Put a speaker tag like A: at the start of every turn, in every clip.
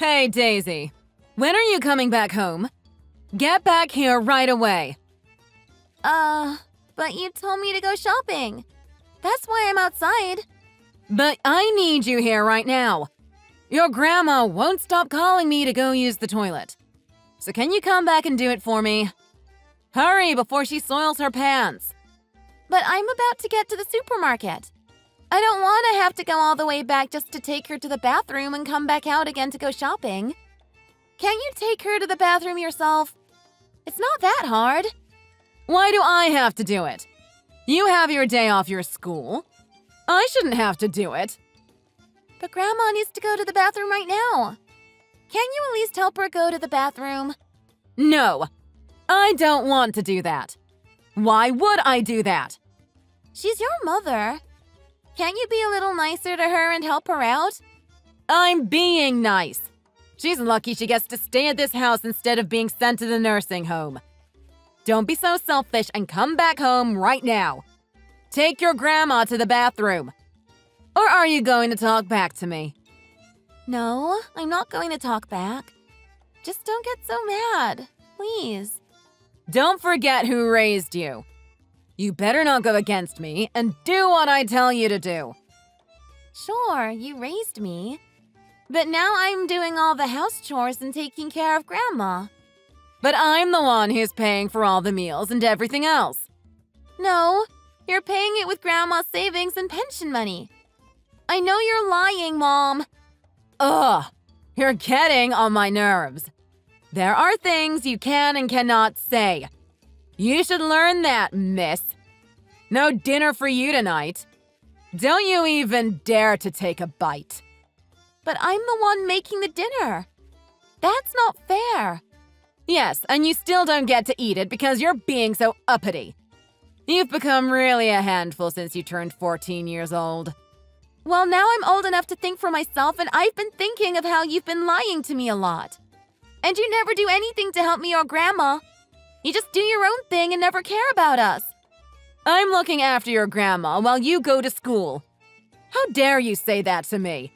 A: Hey, Daisy. When are you coming back home? Get back here right away.
B: But you told me to go shopping. That's why I'm outside.
A: But I need you here right now. Your grandma won't stop calling me to go use the toilet. So can you come back and do it for me? Hurry before she soils her pants.
B: But I'm about to get to the supermarket. I don't want to have to go all the way back just to take her to the bathroom and come back out again to go shopping. Can't you take her to the bathroom yourself? It's not that hard.
A: Why do I have to do it? You have your day off your school. I shouldn't have to do it.
B: But Grandma needs to go to the bathroom right now. Can't you at least help her go to the bathroom?
A: No, I don't want to do that. Why would I do that?
B: She's your mother. Can't you be a little nicer to her and help her out?
A: I'm being nice. She's lucky she gets to stay at this house instead of being sent to the nursing home. Don't be so selfish and come back home right now. Take your grandma to the bathroom. Or are you going to talk back to me?
B: No, I'm not going to talk back. Just don't get so mad, please.
A: Don't forget who raised you. You better not go against me and do what I tell you to do.
B: Sure, you raised me. But now I'm doing all the house chores and taking care of Grandma.
A: But I'm the one who's paying for all the meals and everything else.
B: No, you're paying it with Grandma's savings and pension money. I know you're lying, Mom.
A: Ugh, you're getting on my nerves. There are things you can and cannot say. You should learn that, miss. No dinner for you tonight. Don't you even dare to take a bite.
B: But I'm the one making the dinner. That's not fair.
A: Yes, and you still don't get to eat it because you're being so uppity. You've become really a handful since you turned 14 years old.
B: Well, now I'm old enough to think for myself, and I've been thinking of how you've been lying to me a lot. And you never do anything to help me or Grandma. You just do your own thing and never care about us.
A: I'm looking after your grandma while you go to school. How dare you say that to me?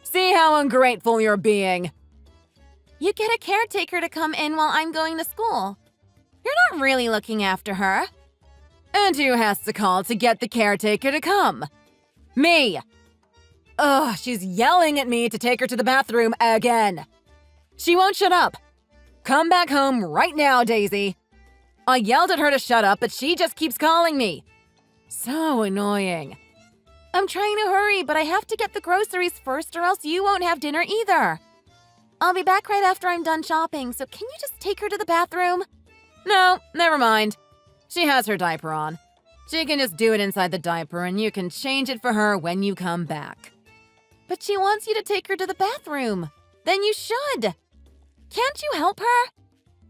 A: See how ungrateful you're being.
B: You get a caretaker to come in while I'm going to school. You're not really looking after her.
A: And who has to call to get the caretaker to come? Me. Ugh, she's yelling at me to take her to the bathroom again. She won't shut up. Come back home right now, Daisy. I yelled at her to shut up, but she just keeps calling me. So annoying.
B: I'm trying to hurry, but I have to get the groceries first or else you won't have dinner either. I'll be back right after I'm done shopping, so can you just take her to the bathroom?
A: No, never mind. She has her diaper on. She can just do it inside the diaper and you can change it for her when you come back.
B: But she wants you to take her to the bathroom. Then you should. Can't you help her?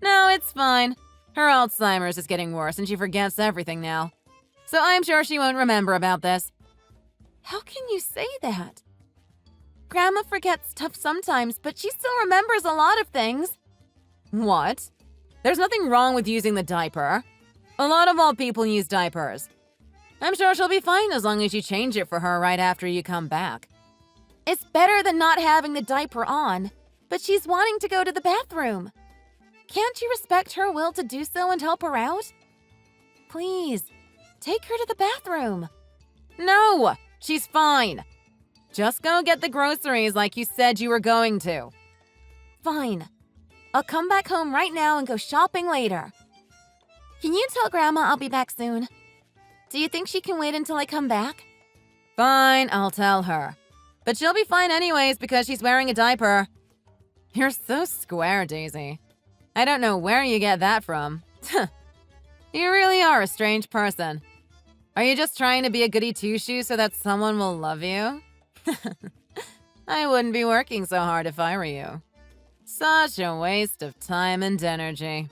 A: No, it's fine. Her Alzheimer's is getting worse and she forgets everything now. So I'm sure she won't remember about this.
B: How can you say that? Grandma forgets stuff sometimes, but she still remembers a lot of things.
A: What? There's nothing wrong with using the diaper. A lot of old people use diapers. I'm sure she'll be fine as long as you change it for her right after you come back.
B: It's better than not having the diaper on, but she's wanting to go to the bathroom. Can't you respect her will to do so and help her out? Please, take her to the bathroom.
A: No, she's fine. Just go get the groceries like you said you were going to.
B: Fine. I'll come back home right now and go shopping later. Can you tell Grandma I'll be back soon? Do you think she can wait until I come back?
A: Fine, I'll tell her. But she'll be fine anyways because she's wearing a diaper. You're so square, Daisy. I don't know where you get that from. You really are a strange person. Are you just trying to be a goody two-shoes so that someone will love you? I wouldn't be working so hard if I were you. Such a waste of time and energy.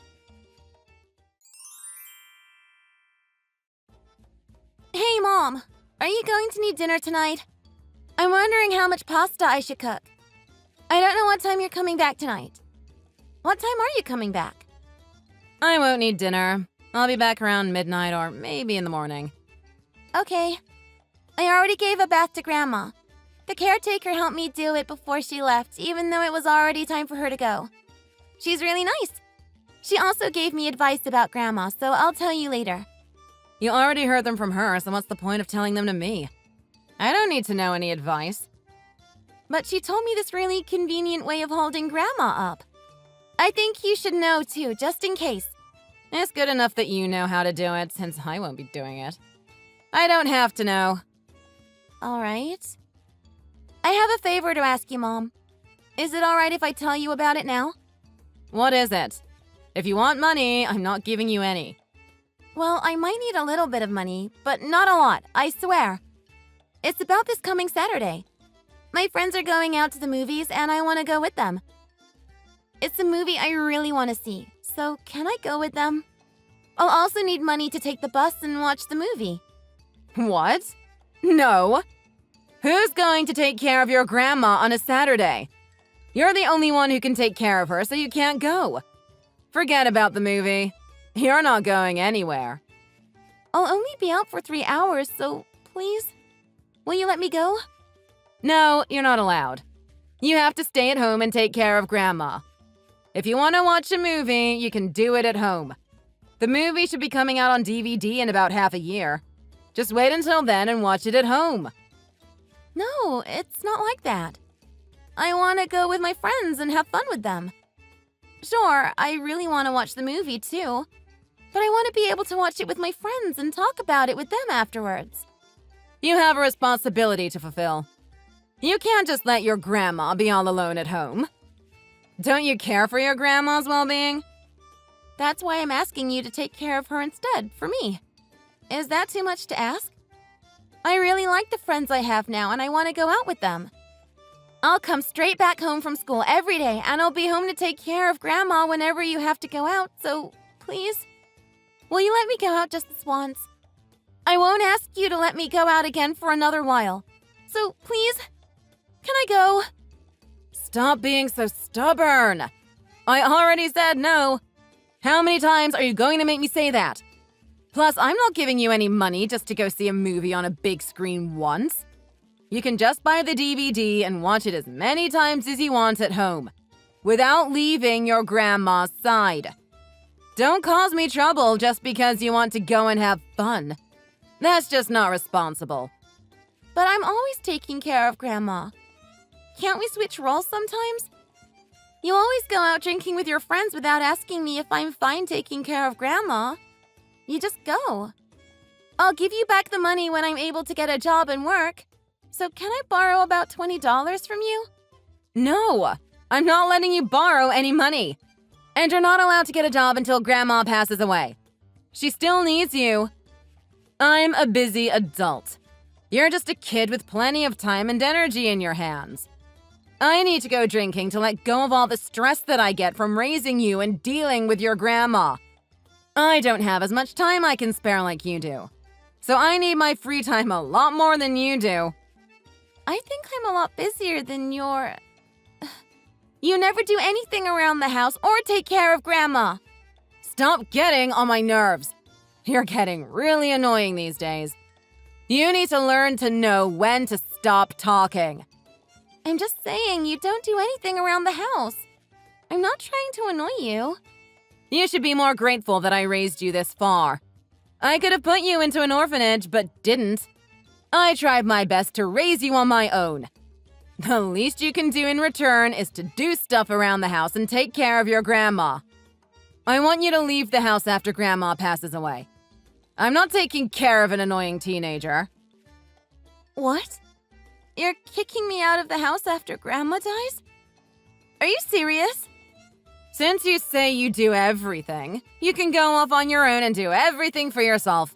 B: Hey, Mom. Are you going to need dinner tonight? I'm wondering how much pasta I should cook. I don't know what time you're coming back tonight. What time are you coming back?
A: I won't need dinner. I'll be back around midnight or maybe in the morning.
B: Okay. I already gave a bath to Grandma. The caretaker helped me do it before she left, even though it was already time for her to go. She's really nice. She also gave me advice about Grandma, so I'll tell you later.
A: You already heard them from her, so what's the point of telling them to me? I don't need to know any advice.
B: But she told me this really convenient way of holding Grandma up. I think you should know, too, just in case.
A: It's good enough that you know how to do it, since I won't be doing it. I don't have to know.
B: All right. I have a favor to ask you, Mom. Is it all right if I tell you about it now?
A: What is it? If you want money, I'm not giving you any.
B: Well, I might need a little bit of money, but not a lot, I swear. It's about this coming Saturday. My friends are going out to the movies, and I want to go with them. It's a movie I really want to see, so can I go with them? I'll also need money to take the bus and watch the movie.
A: What? No. Who's going to take care of your grandma on a Saturday? You're the only one who can take care of her, so you can't go. Forget about the movie. You're not going anywhere.
B: I'll only be out for 3 hours, so please, will you let me go?
A: No, you're not allowed. You have to stay at home and take care of Grandma. If you want to watch a movie, you can do it at home. The movie should be coming out on DVD in about half a year. Just wait until then and watch it at home.
B: No, it's not like that. I want to go with my friends and have fun with them. Sure, I really want to watch the movie too, but I want to be able to watch it with my friends and talk about it with them afterwards.
A: You have a responsibility to fulfill. You can't just let your grandma be all alone at home. Don't you care for your grandma's well-being?
B: That's why I'm asking you to take care of her instead, for me. Is that too much to ask? I really like the friends I have now, and I want to go out with them. I'll come straight back home from school every day, and I'll be home to take care of Grandma whenever you have to go out, so please, will you let me go out just this once? I won't ask you to let me go out again for another while. So please, can I go?
A: Stop being so stubborn. I already said no. How many times are you going to make me say that? Plus, I'm not giving you any money just to go see a movie on a big screen once. You can just buy the DVD and watch it as many times as you want at home, without leaving your grandma's side. Don't cause me trouble just because you want to go and have fun. That's just not responsible.
B: But I'm always taking care of Grandma. Can't we switch roles sometimes? You always go out drinking with your friends without asking me if I'm fine taking care of Grandma. You just go. I'll give you back the money when I'm able to get a job and work. So can I borrow about $20 from you?
A: No, I'm not letting you borrow any money. And you're not allowed to get a job until Grandma passes away. She still needs you. I'm a busy adult. You're just a kid with plenty of time and energy in your hands. I need to go drinking to let go of all the stress that I get from raising you and dealing with your grandma. I don't have as much time I can spare like you do. So I need my free time a lot more than you do.
B: I think I'm a lot busier than your... You never do anything around the house or take care of Grandma.
A: Stop getting on my nerves. You're getting really annoying these days. You need to learn to know when to stop talking.
B: I'm just saying you don't do anything around the house. I'm not trying to annoy you.
A: You should be more grateful that I raised you this far. I could have put you into an orphanage, but didn't. I tried my best to raise you on my own. The least you can do in return is to do stuff around the house and take care of your grandma. I want you to leave the house after Grandma passes away. I'm not taking care of an annoying teenager.
B: What? You're kicking me out of the house after Grandma dies? Are you serious?
A: Since you say you do everything, you can go off on your own and do everything for yourself.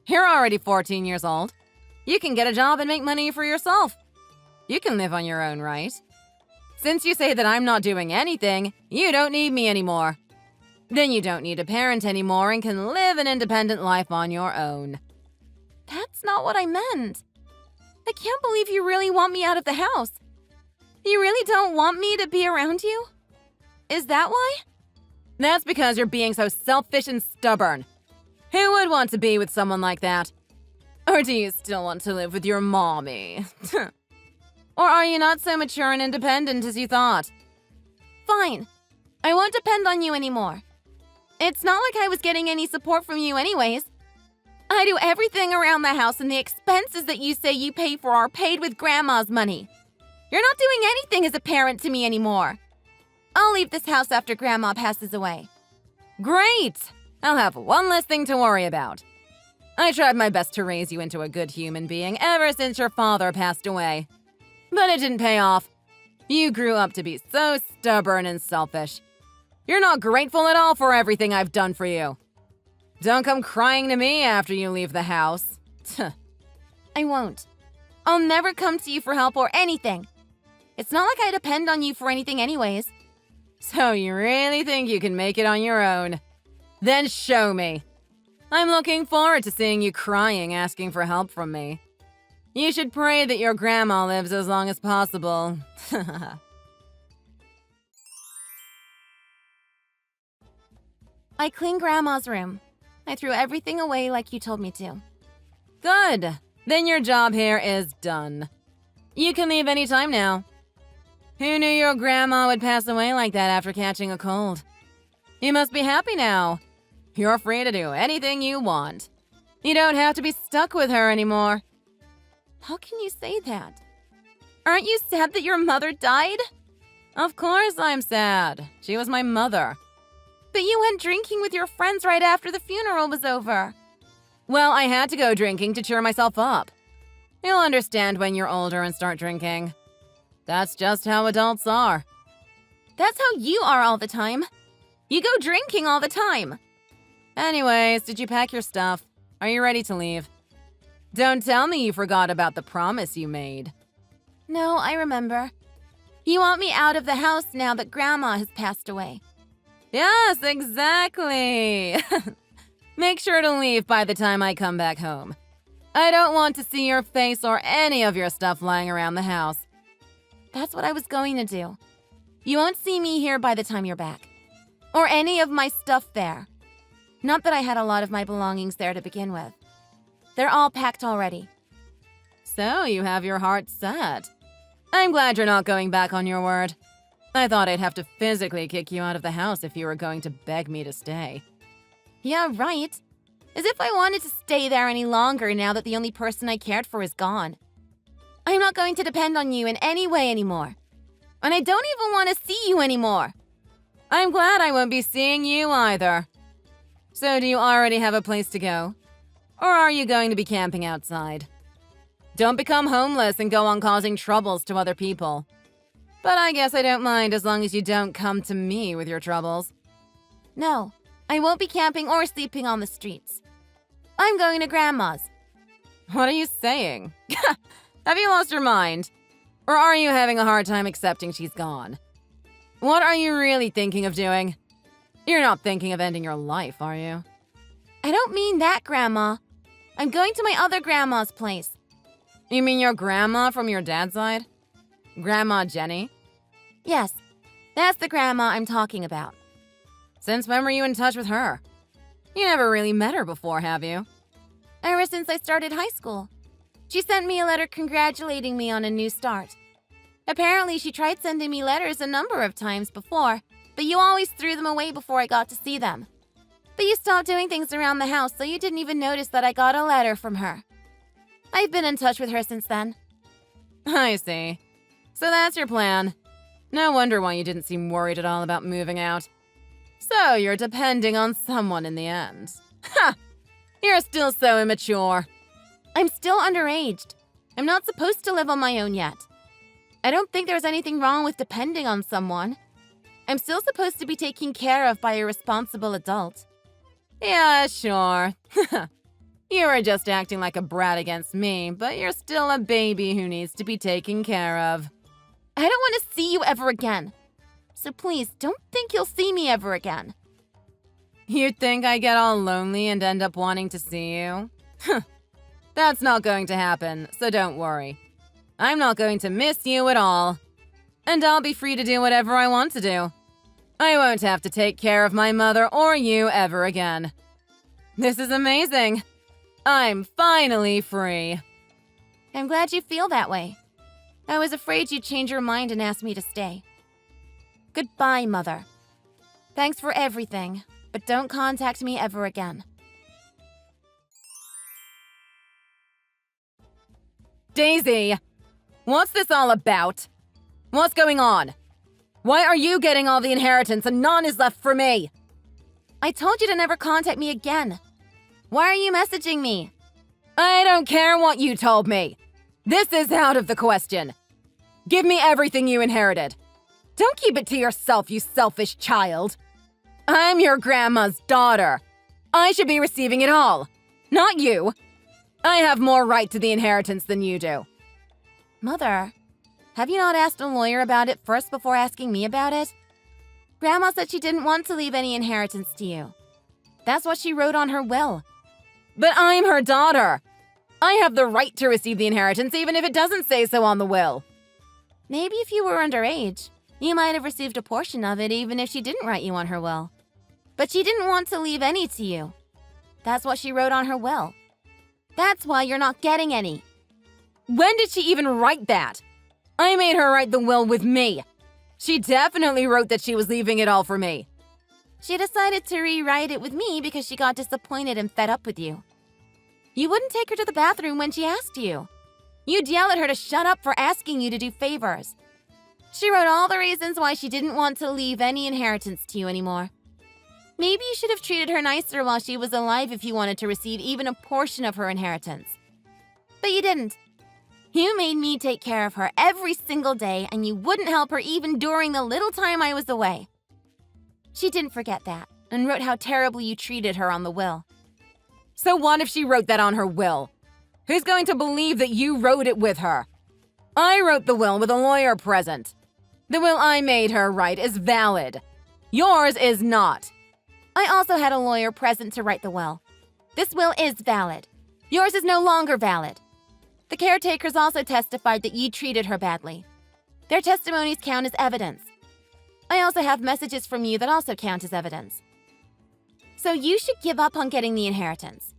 A: You're already 14 years old. You can get a job and make money for yourself. You can live on your own, right? Since you say that I'm not doing anything, you don't need me anymore. Then you don't need a parent anymore and can live an independent life on your own.
B: That's not what I meant. I can't believe you really want me out of the house. You really don't want me to be around you? Is that why?
A: That's because you're being so selfish and stubborn. Who would want to be with someone like that? Or do you still want to live with your mommy? Or are you not so mature and independent as you thought?
B: Fine. I won't depend on you anymore. It's not like I was getting any support from you anyways. I do everything around the house, and the expenses that you say you pay for are paid with Grandma's money. You're not doing anything as a parent to me anymore. I'll leave this house after Grandma passes away.
A: Great! I'll have one less thing to worry about. I tried my best to raise you into a good human being ever since your father passed away. But it didn't pay off. You grew up to be so stubborn and selfish. You're not grateful at all for everything I've done for you. Don't come crying to me after you leave the house.
B: I won't. I'll never come to you for help or anything. It's not like I depend on you for anything anyways.
A: So you really think you can make it on your own? Then show me. I'm looking forward to seeing you crying asking for help from me. You should pray that your grandma lives as long as possible.
B: I cleaned Grandma's room. I threw everything away like you told me to.
A: Good. Then your job here is done. You can leave any time now. Who knew your grandma would pass away like that after catching a cold? You must be happy now. You're free to do anything you want. You don't have to be stuck with her anymore.
B: How can you say that? Aren't you sad that your mother died?
A: Of course I'm sad. She was my mother.
B: But you went drinking with your friends right after the funeral was over.
A: Well, I had to go drinking to cheer myself up. You'll understand when you're older and start drinking. That's just how adults are.
B: That's how you are all the time. You go drinking all the time.
A: Anyways, did you pack your stuff? Are you ready to leave? Don't tell me you forgot about the promise you made.
B: No, I remember. You want me out of the house now that Grandma has passed away.
A: Yes, exactly. Make sure to leave by the time I come back home. I don't want to see your face or any of your stuff lying around the house.
B: That's what I was going to do. You won't see me here by the time you're back. Or any of my stuff there. Not that I had a lot of my belongings there to begin with. They're all packed already.
A: So you have your heart set. I'm glad you're not going back on your word. I thought I'd have to physically kick you out of the house if you were going to beg me to stay.
B: Yeah, right. As if I wanted to stay there any longer now that the only person I cared for is gone. I'm not going to depend on you in any way anymore. And I don't even want to see you anymore.
A: I'm glad I won't be seeing you either. So do you already have a place to go? Or are you going to be camping outside? Don't become homeless and go on causing troubles to other people. But I guess I don't mind as long as you don't come to me with your troubles.
B: No, I won't be camping or sleeping on the streets. I'm going to Grandma's.
A: What are you saying? Have you lost your mind? Or are you having a hard time accepting she's gone? What are you really thinking of doing? You're not thinking of ending your life, are you?
B: I don't mean that, Grandma. I'm going to my other grandma's place.
A: You mean your grandma from your dad's side? Grandma Jenny?
B: Yes, that's the grandma I'm talking about.
A: Since when were you in touch with her? You never really met her before, have you?
B: Ever since I started high school. She sent me a letter congratulating me on a new start. Apparently, she tried sending me letters a number of times before, but you always threw them away before I got to see them. But you stopped doing things around the house, so you didn't even notice that I got a letter from her. I've been in touch with her since then.
A: I see. So that's your plan. No wonder why you didn't seem worried at all about moving out. So you're depending on someone in the end. Ha! You're still so immature.
B: I'm still underaged. I'm not supposed to live on my own yet. I don't think there's anything wrong with depending on someone. I'm still supposed to be taken care of by a responsible adult.
A: Yeah, sure. You were just acting like a brat against me, but you're still a baby who needs to be taken care of.
B: I don't want to see you ever again. So please, don't think you'll see me ever again.
A: You think I get all lonely and end up wanting to see you? That's not going to happen, so don't worry. I'm not going to miss you at all. And I'll be free to do whatever I want to do. I won't have to take care of my mother or you ever again. This is amazing. I'm finally free.
B: I'm glad you feel that way. I was afraid you'd change your mind and ask me to stay. Goodbye, Mother. Thanks for everything, but don't contact me ever again.
A: Daisy! What's this all about? What's going on? Why are you getting all the inheritance and none is left for me?
B: I told you to never contact me again. Why are you messaging me?
A: I don't care what you told me. This is out of the question. Give me everything you inherited. Don't keep it to yourself, you selfish child. I'm your grandma's daughter. I should be receiving it all, not you. I have more right to the inheritance than you do.
B: Mother, have you not asked a lawyer about it first before asking me about it? Grandma said she didn't want to leave any inheritance to you. That's what she wrote on her will.
A: But I'm her daughter. I have the right to receive the inheritance even if it doesn't say so on the will.
B: Maybe if you were underage, you might have received a portion of it even if she didn't write you on her will. But she didn't want to leave any to you. That's what she wrote on her will. That's why you're not getting any.
A: When did she even write that? I made her write the will with me. She definitely wrote that she was leaving it all for me.
B: She decided to rewrite it with me because she got disappointed and fed up with you. You wouldn't take her to the bathroom when she asked you. You'd yell at her to shut up for asking you to do favors. She wrote all the reasons why she didn't want to leave any inheritance to you anymore. Maybe you should have treated her nicer while she was alive if you wanted to receive even a portion of her inheritance. But you didn't. You made me take care of her every single day, and you wouldn't help her even during the little time I was away. She didn't forget that, and wrote how terribly you treated her on the will.
A: So what if she wrote that on her will? Who's going to believe that you wrote it with her? I wrote the will with a lawyer present. The will I made her write is valid. Yours is not.
B: I also had a lawyer present to write the will. This will is valid. Yours is no longer valid. The caretakers also testified that you treated her badly. Their testimonies count as evidence. I also have messages from you that also count as evidence. So you should give up on getting the inheritance.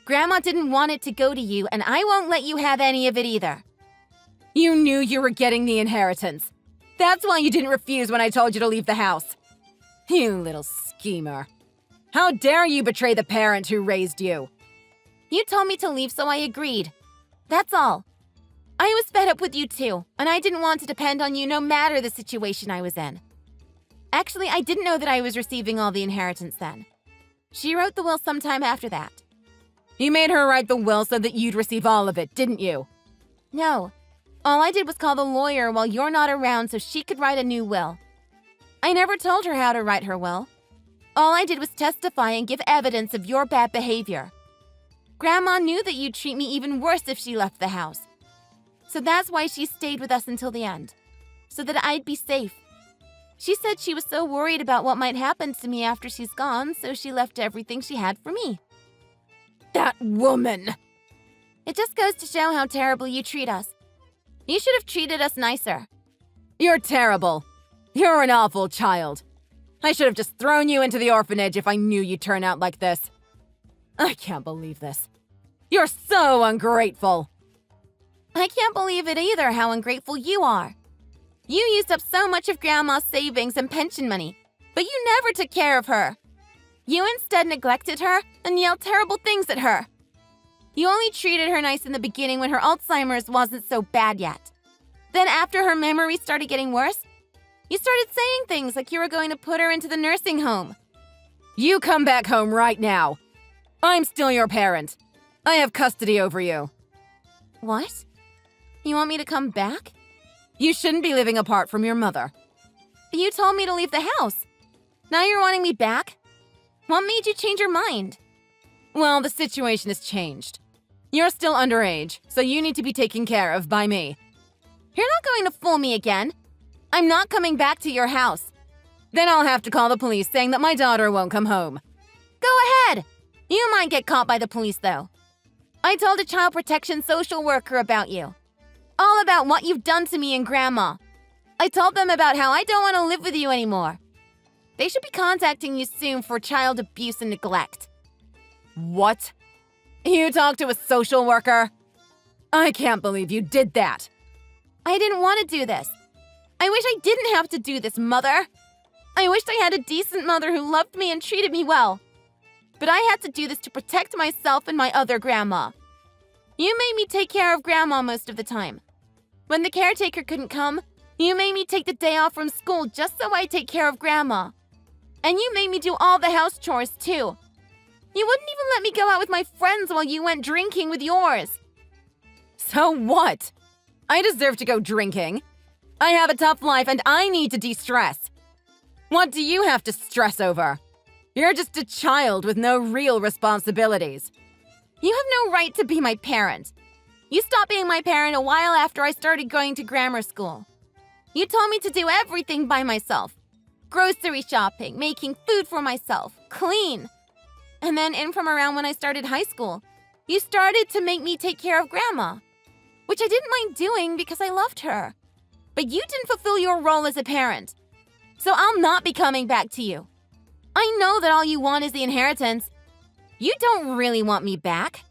B: Grandma didn't want it to go to you, and I won't let you have any of it either.
A: You knew you were getting the inheritance. That's why you didn't refuse when I told you to leave the house. You little schemer. How dare you betray the parent who raised you?
B: You told me to leave, so I agreed. That's all. I was fed up with you too, and I didn't want to depend on you no matter the situation I was in. Actually, I didn't know that I was receiving all the inheritance then. She wrote the will sometime after that.
A: You made her write the will so that you'd receive all of it, didn't you?
B: No. All I did was call the lawyer while you're not around so she could write a new will. I never told her how to write her will. All I did was testify and give evidence of your bad behavior. Grandma knew that you'd treat me even worse if she left the house. So that's why she stayed with us until the end, so that I'd be safe. She said she was so worried about what might happen to me after she's gone, so she left everything she had for me.
A: That woman!
B: It just goes to show how terribly you treat us. You should have treated us nicer.
A: You're terrible. You're an awful child. I should have just thrown you into the orphanage if I knew you'd turn out like this. I can't believe this. You're so ungrateful.
B: I can't believe it either, how ungrateful you are. You used up so much of Grandma's savings and pension money, but you never took care of her. You instead neglected her and yelled terrible things at her. You only treated her nice in the beginning when her Alzheimer's wasn't so bad yet. Then after her memory started getting worse, you started saying things like you were going to put her into the nursing home.
A: You come back home right now. I'm still your parent. I have custody over you.
B: What? You want me to come back?
A: You shouldn't be living apart from your mother.
B: You told me to leave the house. Now you're wanting me back? What made you change your mind?
A: Well, the situation has changed. You're still underage, so you need to be taken care of by me.
B: You're not going to fool me again. I'm not coming back to your house.
A: Then I'll have to call the police saying that my daughter won't come home.
B: Go ahead. You might get caught by the police, though. I told a child protection social worker about you. All about what you've done to me and Grandma. I told them about how I don't want to live with you anymore. They should be contacting you soon for child abuse and neglect.
A: What? You talked to a social worker? I can't believe you did that.
B: I didn't want to do this. I wish I didn't have to do this, Mother. I wished I had a decent mother who loved me and treated me well. But I had to do this to protect myself and my other grandma. You made me take care of Grandma most of the time. When the caretaker couldn't come, you made me take the day off from school just so I'd take care of Grandma. And you made me do all the house chores, too. You wouldn't even let me go out with my friends while you went drinking with yours.
A: So what? I deserve to go drinking. I have a tough life and I need to de-stress. What do you have to stress over? You're just a child with no real responsibilities.
B: You have no right to be my parent. You stopped being my parent a while after I started going to grammar school. You told me to do everything by myself. Grocery shopping, making food for myself, clean. And then in from around when I started high school, you started to make me take care of Grandma, which I didn't mind doing because I loved her. But you didn't fulfill your role as a parent. So I'll not be coming back to you. I know that all you want is the inheritance. You don't really want me back.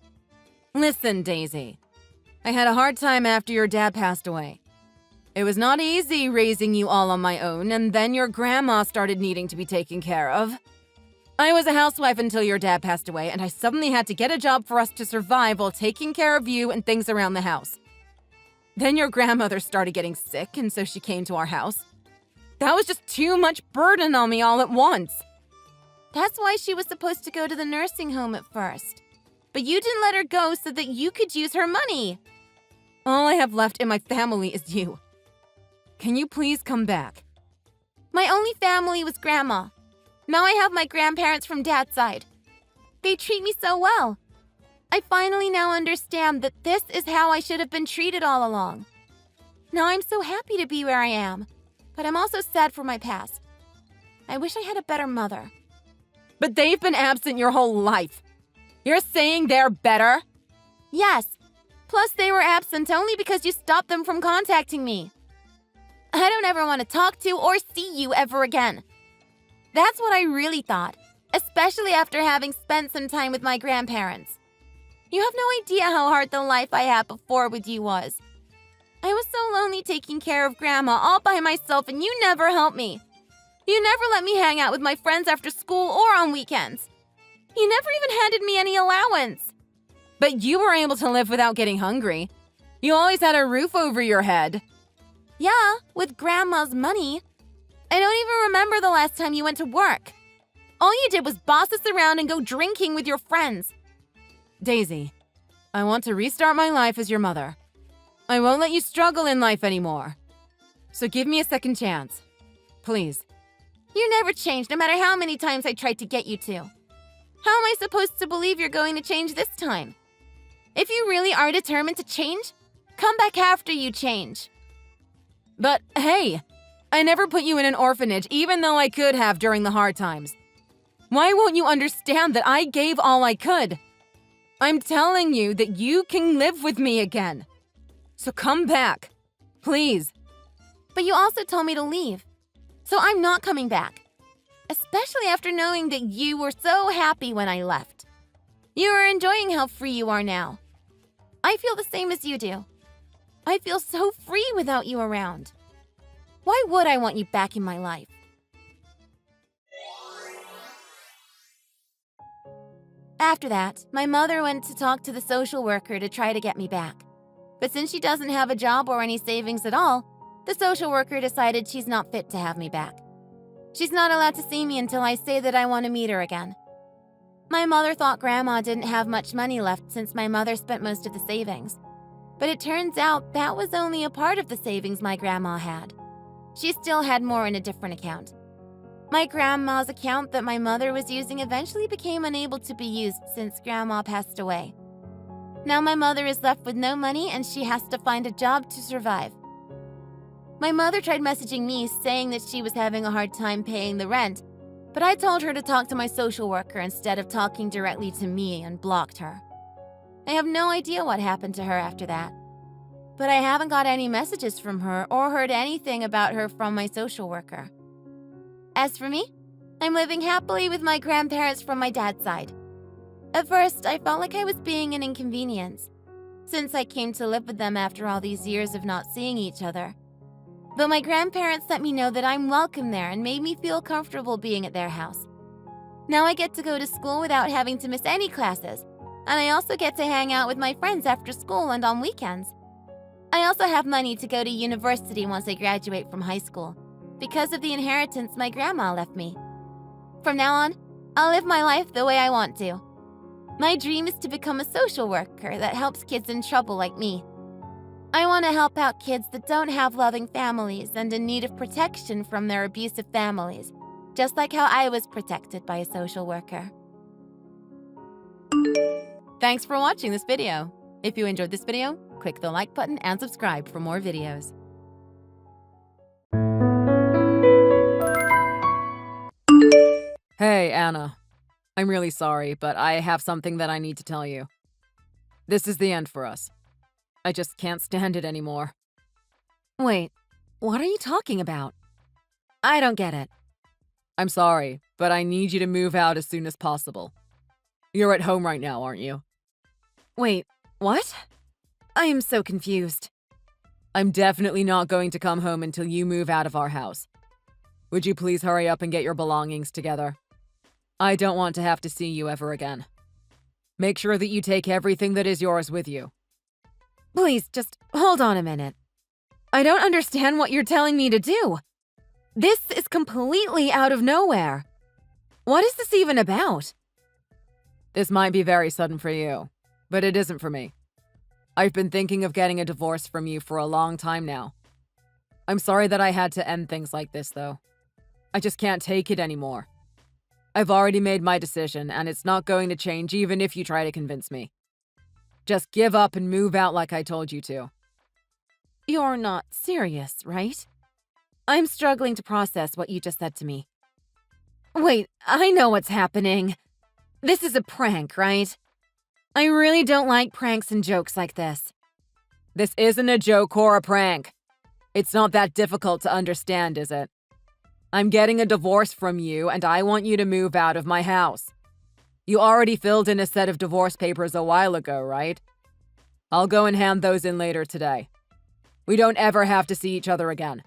A: Listen, Daisy. I had a hard time after your dad passed away. It was not easy raising you all on my own, and then your grandma started needing to be taken care of. I was a housewife until your dad passed away, and I suddenly had to get a job for us to survive while taking care of you and things around the house. Then your grandmother started getting sick, and so she came to our house. That was just too much burden on me all at once.
B: That's why she was supposed to go to the nursing home at first. But you didn't let her go so that you could use her money.
A: All I have left in my family is you. Can you please come back?
B: My only family was Grandma. Now I have my grandparents from Dad's side. They treat me so well. I finally now understand that this is how I should have been treated all along. Now I'm so happy to be where I am, but I'm also sad for my past. I wish I had a better mother.
A: But they've been absent your whole life. You're saying they're better?
B: Yes. Plus they were absent only because you stopped them from contacting me. I don't ever want to talk to or see you ever again. That's what I really thought, especially after having spent some time with my grandparents. You have no idea how hard the life I had before with you was. I was so lonely taking care of Grandma all by myself, and you never helped me. You never let me hang out with my friends after school or on weekends. You never even handed me any allowance.
A: But you were able to live without getting hungry. You always had a roof over your head.
B: Yeah, with Grandma's money. I don't even remember the last time you went to work. All you did was boss us around and go drinking with your friends.
A: Daisy, I want to restart my life as your mother. I won't let you struggle in life anymore. So give me a second chance. Please.
B: You never changed, no matter how many times I tried to get you to. How am I supposed to believe you're going to change this time? If you really are determined to change, come back after you change.
A: But hey, I never put you in an orphanage, even though I could have during the hard times. Why won't you understand that I gave all I could? I'm telling you that you can live with me again. So come back, please.
B: But you also told me to leave. So I'm not coming back. Especially after knowing that you were so happy when I left. You are enjoying how free you are now. I feel the same as you do. I feel so free without you around. Why would I want you back in my life? After that, my mother went to talk to the social worker to try to get me back. But since she doesn't have a job or any savings at all, the social worker decided she's not fit to have me back. She's not allowed to see me until I say that I want to meet her again. My mother thought Grandma didn't have much money left since my mother spent most of the savings. But it turns out that was only a part of the savings my grandma had. She still had more in a different account. My grandma's account that my mother was using eventually became unable to be used since Grandma passed away. Now my mother is left with no money and she has to find a job to survive. My mother tried messaging me saying that she was having a hard time paying the rent, but I told her to talk to my social worker instead of talking directly to me and blocked her. I have no idea what happened to her after that. But I haven't got any messages from her or heard anything about her from my social worker. As for me, I'm living happily with my grandparents from my dad's side. At first, I felt like I was being an inconvenience. since I came to live with them after all these years of not seeing each other. But my grandparents let me know that I'm welcome there and made me feel comfortable being at their house. Now I get to go to school without having to miss any classes, and I also get to hang out with my friends after school and on weekends. I also have money to go to university once I graduate from high school, because of the inheritance my grandma left me. From now on, I'll live my life the way I want to. My dream is to become a social worker that helps kids in trouble like me. I want to help out kids that don't have loving families and in need of protection from their abusive families, just like how I was protected by a social worker.
A: Thanks for watching this video. If you enjoyed this video, click the like button and subscribe for more videos. Hey, Anna. I'm really sorry, but I have something that I need to tell you. This is the end for us. I just can't stand it anymore. Wait, what are you talking about? I don't get it. I'm sorry, but I need you to move out as soon as possible. You're at home right now, aren't you? Wait, what? I am so confused. I'm definitely not going to come home until you move out of our house. Would you please hurry up and get your belongings together? I don't want to have to see you ever again. Make sure that you take everything that is yours with you. Please, just hold on a minute. I don't understand what you're telling me to do. This is completely out of nowhere. What is this even about? This might be very sudden for you, but it isn't for me. I've been thinking of getting a divorce from you for a long time now. I'm sorry that I had to end things like this, though. I just can't take it anymore. I've already made my decision, and it's not going to change even if you try to convince me. Just give up and move out like I told you to. You're not serious, right? I'm struggling to process what you just said to me. Wait, I know what's happening. This is a prank, right? I really don't like pranks and jokes like this. This isn't a joke or a prank. It's not that difficult to understand, is it? I'm getting a divorce from you, and I want you to move out of my house. You already filled in a set of divorce papers a while ago, right? I'll go and hand those in later today. We don't ever have to see each other again.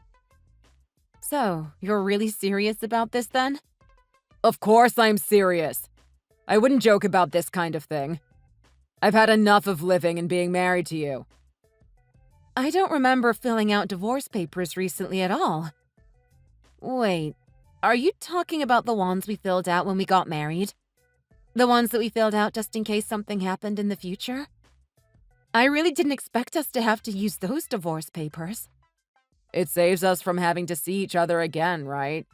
A: So, you're really serious about this then? Of course I'm serious. I wouldn't joke about this kind of thing. I've had enough of living and being married to you. I don't remember filling out divorce papers recently at all. Wait, are you talking about the ones we filled out when we got married? The ones that we filled out just in case something happened in the future? I really didn't expect us to have to use those divorce papers. It saves us from having to see each other again, right?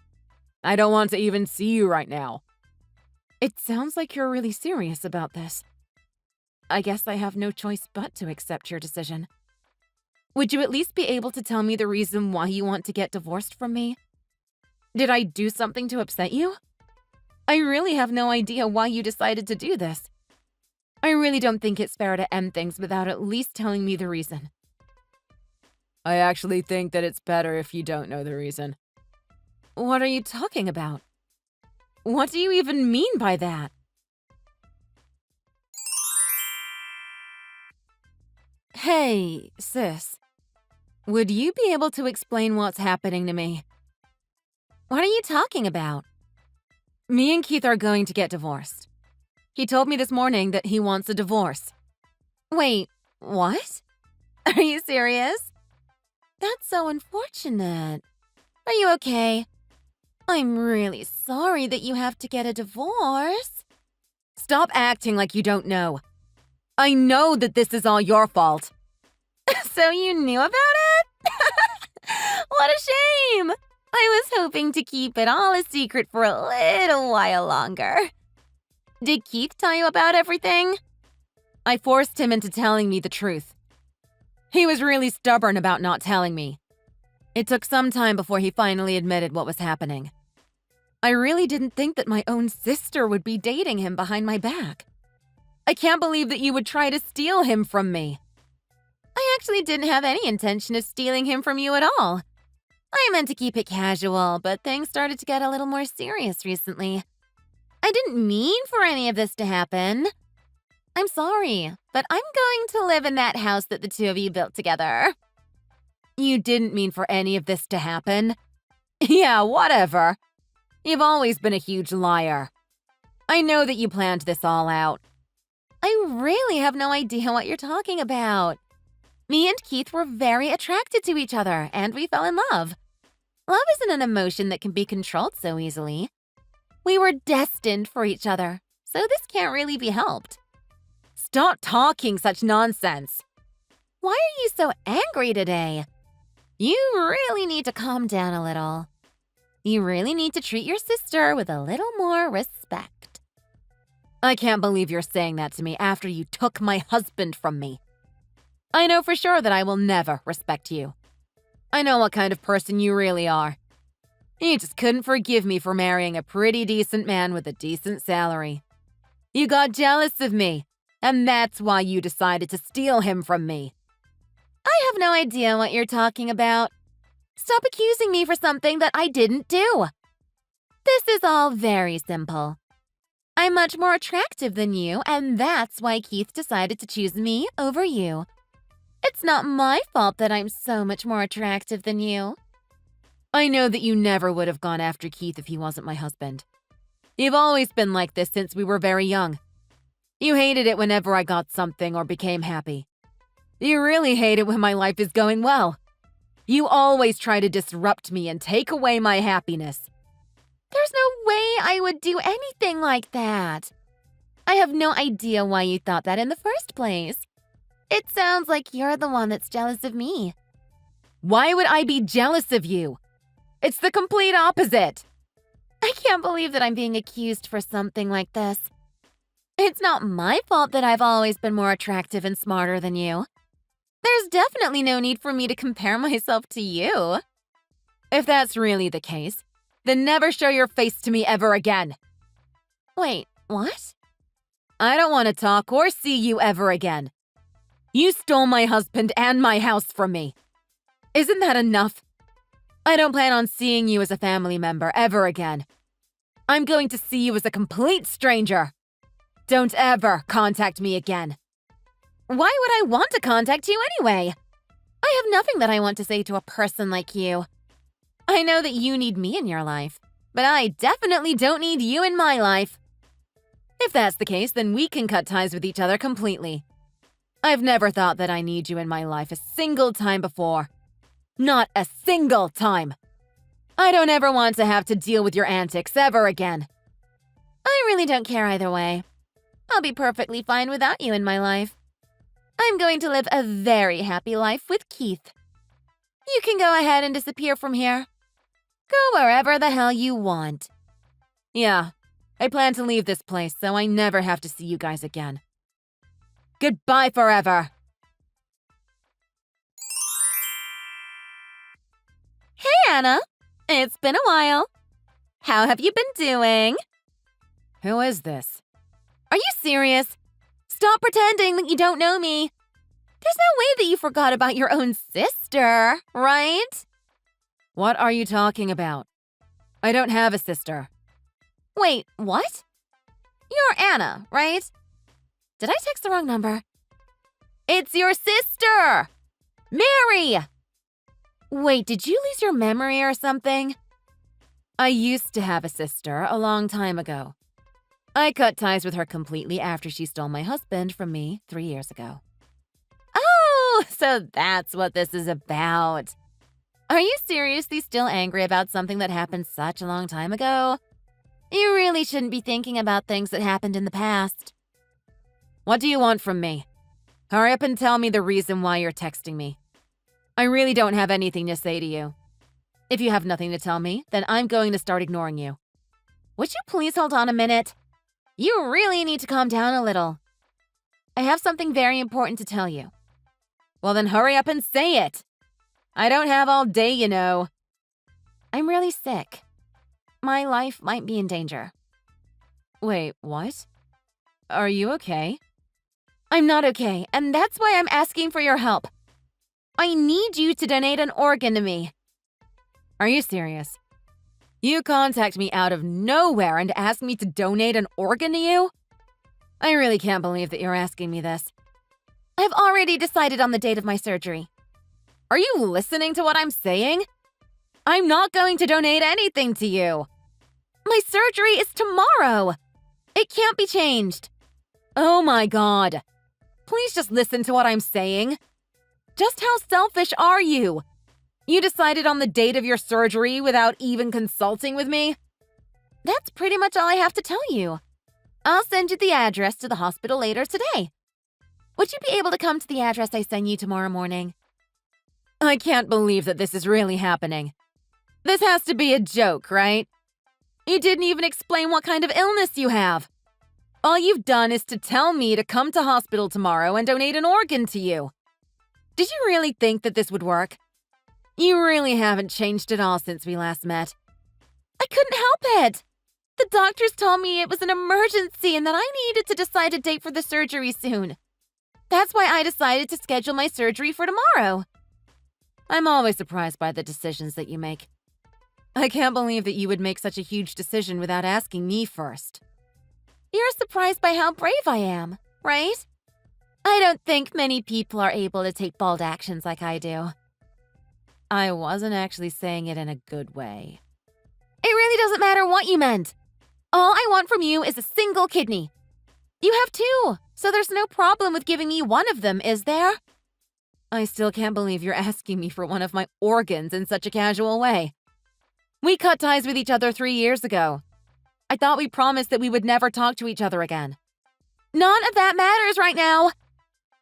A: I don't want to even see you right now. It sounds like you're really serious about this. I guess I have no choice but to accept your decision. Would you at least be able to tell me the reason why you want to get divorced from me? Did I do something to upset you? I really have no idea why you decided to do this. I really don't think it's fair to end things without at least telling me the reason. I actually think that it's better if you don't know the reason. What are you talking about? What do you even mean by that? Hey, sis. Would you be able to explain what's happening to me? What are you talking about? Me and Keith are going to get divorced. He told me this morning that he wants a divorce. Wait, what? Are you serious? That's so unfortunate. Are you okay? I'm really sorry that you have to get a divorce. Stop acting like you don't know. I know that this is all your fault. So you knew about it? What a shame! I was hoping to keep it all a secret for a little while longer. Did Keith tell you about everything? I forced him into telling me the truth. He was really stubborn about not telling me. It took some time before he finally admitted what was happening. I really didn't think that my own sister would be dating him behind my back. I can't believe that you would try to steal him from me. I actually didn't have any intention of stealing him from you at all. I meant to keep it casual, but things started to get a little more serious recently. I didn't mean for any of this to happen.
B: I'm sorry, but I'm going to live in that house that the two of you built together.
A: You didn't mean for any of this to happen. Yeah, whatever. You've always been a huge liar. I know that you planned this all out.
B: I really have no idea what you're talking about. Me and Keith were very attracted to each other, and we fell in love. Love isn't an emotion that can be controlled so easily. We were destined for each other, so this can't really be helped.
A: Stop talking such nonsense.
B: Why are you so angry today? You really need to calm down a little. You really need to treat your sister with a little more respect.
A: I can't believe you're saying that to me after you took my husband from me. I know for sure that I will never respect you. I know what kind of person you really are. You just couldn't forgive me for marrying a pretty decent man with a decent salary. You got jealous of me, and that's why you decided to steal him from me.
B: I have no idea what you're talking about. Stop accusing me for something that I didn't do. This is all very simple. I'm much more attractive than you, and that's why Keith decided to choose me over you. It's not my fault that I'm so much more attractive than you.
A: I know that you never would have gone after Keith if he wasn't my husband. You've always been like this since we were very young. You hated it whenever I got something or became happy. You really hate it when my life is going well. You always try to disrupt me and take away my happiness.
B: There's no way I would do anything like that. I have no idea why you thought that in the first place. It sounds like you're the one that's jealous of me.
A: Why would I be jealous of you? It's the complete opposite.
B: I can't believe that I'm being accused for something like this. It's not my fault that I've always been more attractive and smarter than you. There's definitely no need for me to compare myself to you.
A: If that's really the case, then never show your face to me ever again.
B: Wait, what?
A: I don't want to talk or see you ever again. You stole my husband and my house from me. Isn't that enough? I don't plan on seeing you as a family member ever again. I'm going to see you as a complete stranger. Don't ever contact me again.
B: Why would I want to contact you anyway? I have nothing that I want to say to a person like you. I know that you need me in your life, but I definitely don't need you in my life.
A: If that's the case, then we can cut ties with each other completely. I've never thought that I need you in my life a single time before. Not a single time. I don't ever want to have to deal with your antics ever again.
B: I really don't care either way. I'll be perfectly fine without you in my life. I'm going to live a very happy life with Keith. You can go ahead and disappear from here. Go wherever the hell you want.
A: Yeah, I plan to leave this place so I never have to see you guys again. Goodbye forever.
B: Hey, Anna. It's been a while. How have you been doing?
A: Who is this?
B: Are you serious? Stop pretending that you don't know me. There's no way that you forgot about your own sister, right?
A: What are you talking about? I don't have a sister.
B: Wait, what? You're Anna, right? Did I text the wrong number? It's your sister! Mary! Wait, did you lose your memory or something?
A: I used to have a sister a long time ago. I cut ties with her completely after she stole my husband from me 3 years ago.
B: Oh, so that's what this is about. Are you seriously still angry about something that happened such a long time ago? You really shouldn't be thinking about things that happened in the past.
A: What do you want from me? Hurry up and tell me the reason why you're texting me. I really don't have anything to say to you. If you have nothing to tell me, then I'm going to start ignoring you.
B: Would you please hold on a minute? You really need to calm down a little. I have something very important to tell you.
A: Well, then hurry up and say it. I don't have all day, you know.
B: I'm really sick. My life might be in danger.
A: Wait, what? Are you okay?
B: I'm not okay, and that's why I'm asking for your help. I need you to donate an organ to me.
A: Are you serious? You contact me out of nowhere and ask me to donate an organ to you? I really can't believe that you're asking me this.
B: I've already decided on the date of my surgery.
A: Are you listening to what I'm saying? I'm not going to donate anything to you.
B: My surgery is tomorrow. It can't be changed.
A: Oh my God. Please just listen to what I'm saying. Just how selfish are you? You decided on the date of your surgery without even consulting with me?
B: That's pretty much all I have to tell you. I'll send you the address to the hospital later today. Would you be able to come to the address I send you tomorrow morning?
A: I can't believe that this is really happening. This has to be a joke, right? You didn't even explain what kind of illness you have. All you've done is to tell me to come to hospital tomorrow and donate an organ to you. Did you really think that this would work? You really haven't changed at all since we last met.
B: I couldn't help it. The doctors told me it was an emergency and that I needed to decide a date for the surgery soon. That's why I decided to schedule my surgery for tomorrow.
A: I'm always surprised by the decisions that you make. I can't believe that you would make such a huge decision without asking me first.
B: You're surprised by how brave I am, right? I don't think many people are able to take bold actions like I do.
A: I wasn't actually saying it in a good way.
B: It really doesn't matter what you meant. All I want from you is a single kidney. You have two, so there's no problem with giving me one of them, is there?
A: I still can't believe you're asking me for one of my organs in such a casual way. We cut ties with each other 3 years ago. I thought we promised that we would never talk to each other again.
B: None of that matters right now.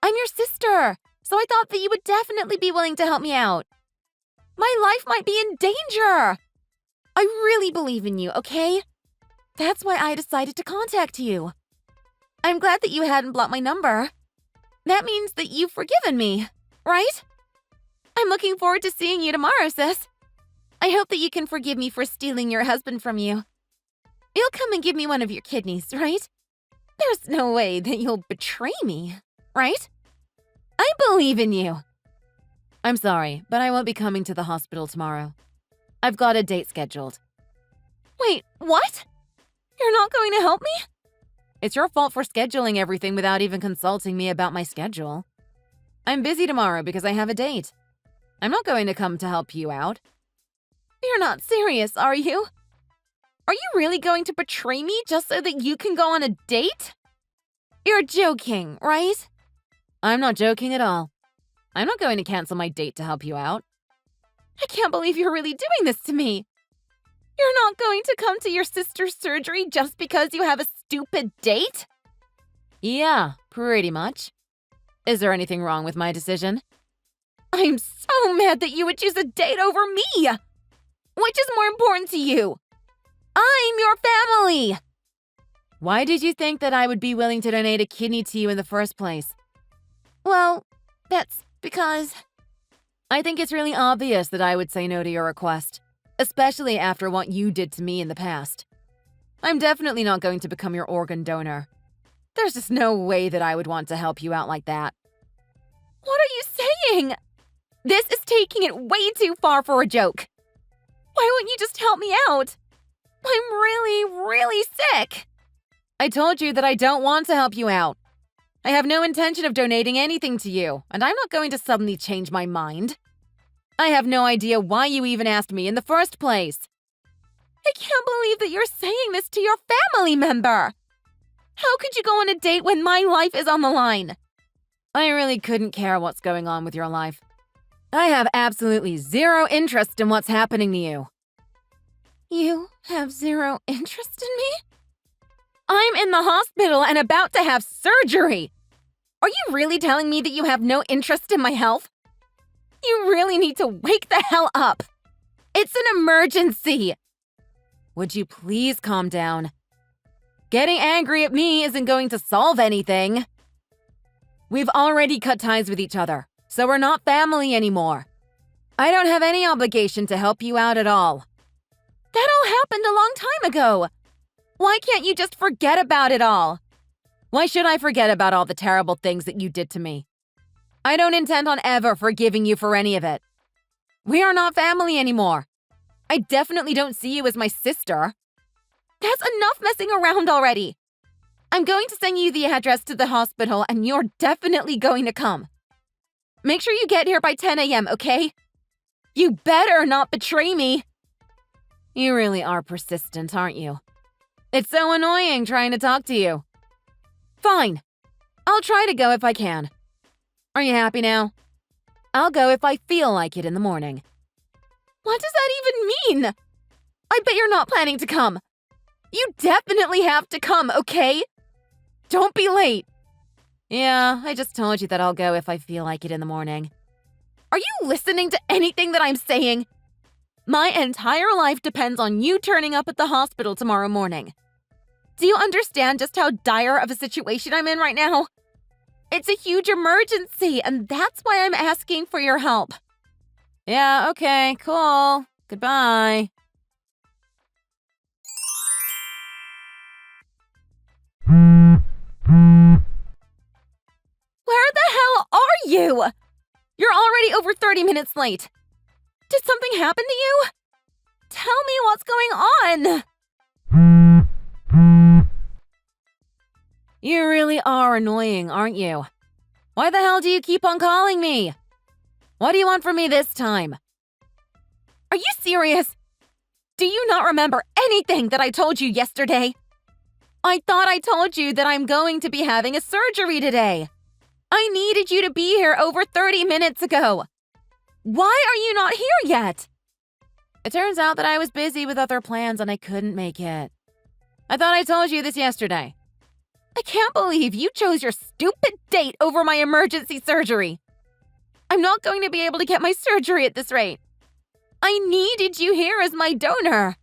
B: I'm your sister, so I thought that you would definitely be willing to help me out. My life might be in danger. I really believe in you, okay? That's why I decided to contact you. I'm glad that you hadn't blocked my number. That means that you've forgiven me, right? I'm looking forward to seeing you tomorrow, sis. I hope that you can forgive me for stealing your husband from you. You'll come and give me one of your kidneys, right? There's no way that you'll betray me, right? I believe in you.
A: I'm sorry, but I won't be coming to the hospital tomorrow. I've got a date scheduled.
B: Wait, what? You're not going to help me?
A: It's your fault for scheduling everything without even consulting me about my schedule. I'm busy tomorrow because I have a date. I'm not going to come to help you out.
B: You're not serious, are you? Are you really going to betray me just so that you can go on a date? You're joking, right?
A: I'm not joking at all. I'm not going to cancel my date to help you out.
B: I can't believe you're really doing this to me. You're not going to come to your sister's surgery just because you have a stupid date?
A: Yeah, pretty much. Is there anything wrong with my decision?
B: I'm so mad that you would choose a date over me! Which is more important to you? I'm your family!
A: Why did you think that I would be willing to donate a kidney to you in the first place?
B: Well, that's because...
A: I think it's really obvious that I would say no to your request, especially after what you did to me in the past. I'm definitely not going to become your organ donor. There's just no way that I would want to help you out like that.
B: What are you saying? This is taking it way too far for a joke. Why wouldn't you just help me out? I'm really sick.
A: I told you that I don't want to help you out. I have no intention of donating anything to you, and I'm not going to suddenly change my mind. I have no idea why you even asked me in the first place.
B: I can't believe that you're saying this to your family member. How could you go on a date when my life is on the line?
A: I really couldn't care what's going on with your life. I have absolutely zero interest in what's happening to you.
B: You have zero interest in me? I'm in the hospital and about to have surgery. Are you really telling me that you have no interest in my health? You really need to wake the hell up. It's an emergency.
A: Would you please calm down? Getting angry at me isn't going to solve anything. We've already cut ties with each other, so we're not family anymore. I don't have any obligation to help you out at all.
B: That all happened a long time ago. Why can't you just forget about it all?
A: Why should I forget about all the terrible things that you did to me? I don't intend on ever forgiving you for any of it. We are not family anymore. I definitely don't see you as my sister.
B: That's enough messing around already. I'm going to send you the address to the hospital, and you're definitely going to come. Make sure you get here by 10 a.m., okay? You better not betray me.
A: You really are persistent, aren't you? It's so annoying trying to talk to you. Fine. I'll try to go if I can. Are you happy now? I'll go if I feel like it in the morning.
B: What does that even mean? I bet you're not planning to come. You definitely have to come, okay? Don't be late.
A: Yeah, I just told you that I'll go if I feel like it in the morning.
B: Are you listening to anything that I'm saying? My entire life depends on you turning up at the hospital tomorrow morning. Do you understand just how dire of a situation I'm in right now? It's a huge emergency, and that's why I'm asking for your help.
A: Yeah, okay, cool. Goodbye.
B: Where the hell are you? You're already over 30 minutes late. Did something happen to you? Tell me what's going on.
A: You really are annoying, aren't you? Why the hell do you keep on calling me? What do you want from me this time?
B: Are you serious? Do you not remember anything that I told you yesterday? I thought I told you that I'm going to be having a surgery today. I needed you to be here over 30 minutes ago. Why are you not here yet?
A: It turns out that I was busy with other plans and I couldn't make it. I thought I told you this yesterday.
B: I can't believe you chose your stupid date over my emergency surgery. I'm not going to be able to get my surgery at this rate. I needed you here as my donor.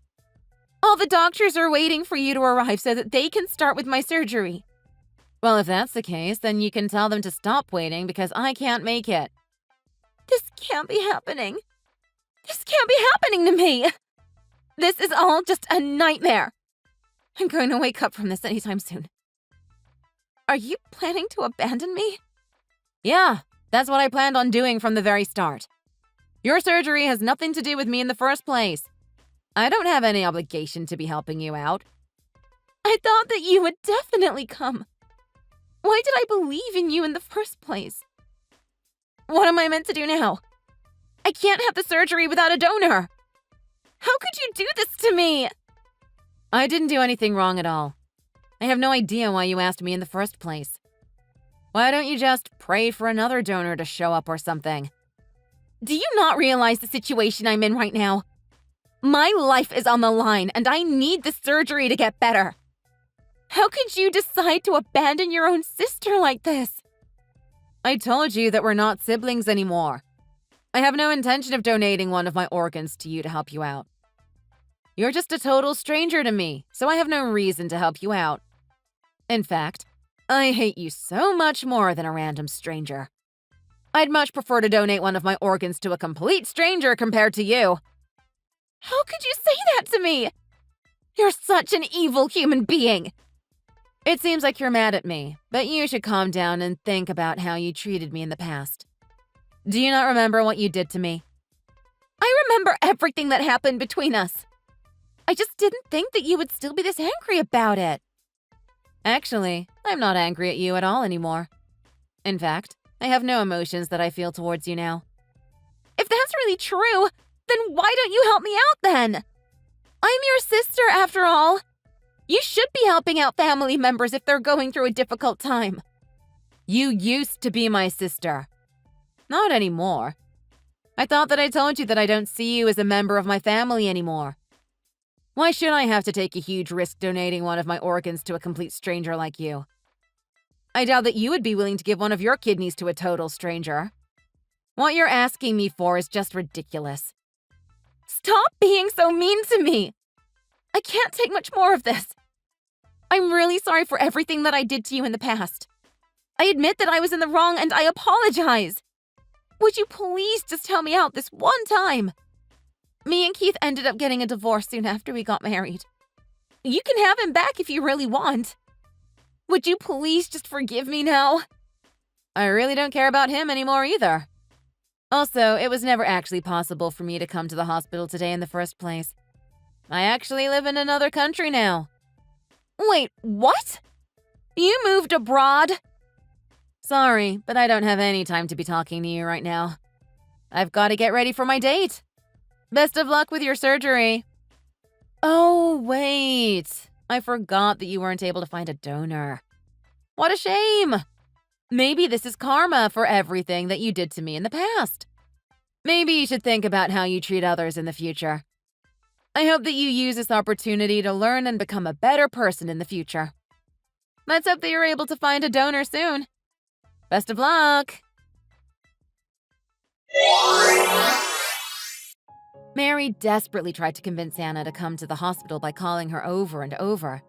B: All the doctors are waiting for you to arrive so that they can start with my surgery.
A: Well, if that's the case, then you can tell them to stop waiting because I can't make it.
B: This can't be happening. This can't be happening to me. This is all just a nightmare. I'm going to wake up from this anytime soon. Are you planning to abandon me?
A: Yeah, that's what I planned on doing from the very start. Your surgery has nothing to do with me in the first place. I don't have any obligation to be helping you out.
B: I thought that you would definitely come. Why did I believe in you in the first place? What am I meant to do now? I can't have the surgery without a donor. How could you do this to me?
A: I didn't do anything wrong at all. I have no idea why you asked me in the first place. Why don't you just pray for another donor to show up or something?
B: Do you not realize the situation I'm in right now? My life is on the line, and I need the surgery to get better. How could you decide to abandon your own sister like this?
A: I told you that we're not siblings anymore. I have no intention of donating one of my organs to you to help you out. You're just a total stranger to me, so I have no reason to help you out. In fact, I hate you so much more than a random stranger. I'd much prefer to donate one of my organs to a complete stranger compared to you.
B: How could you say that to me? You're such an evil human being.
A: It seems like you're mad at me, but you should calm down and think about how you treated me in the past. Do you not remember what you did to me?
B: I remember everything that happened between us. I just didn't think that you would still be this angry about it.
A: Actually, I'm not angry at you at all anymore. In fact, I have no emotions that I feel towards you now.
B: If that's really true, then why don't you help me out then? I'm your sister after all. You should be helping out family members if they're going through a difficult time.
A: You used to be my sister. Not anymore. I thought that I told you that I don't see you as a member of my family anymore. Why should I have to take a huge risk donating one of my organs to a complete stranger like you? I doubt that you would be willing to give one of your kidneys to a total stranger. What you're asking me for is just ridiculous.
B: Stop being so mean to me! I can't take much more of this. I'm really sorry for everything that I did to you in the past. I admit that I was in the wrong and I apologize. Would you please just help me out this one time? Me and Keith ended up getting a divorce soon after we got married. You can have him back if you really want. Would you please just forgive me now?
A: I really don't care about him anymore either. Also, it was never actually possible for me to come to the hospital today in the first place. I actually live in another country now.
B: Wait, what?
A: You moved abroad? Sorry, but I don't have any time to be talking to you right now. I've got to get ready for my date. Best of luck with your surgery. Oh, wait. I forgot that you weren't able to find a donor. What a shame. Maybe this is karma for everything that you did to me in the past. Maybe you should think about how you treat others in the future. I hope that you use this opportunity to learn and become a better person in the future. Let's hope that you're able to find a donor soon. Best of luck! Mary desperately tried to convince Anna to come to the hospital by calling her over and over.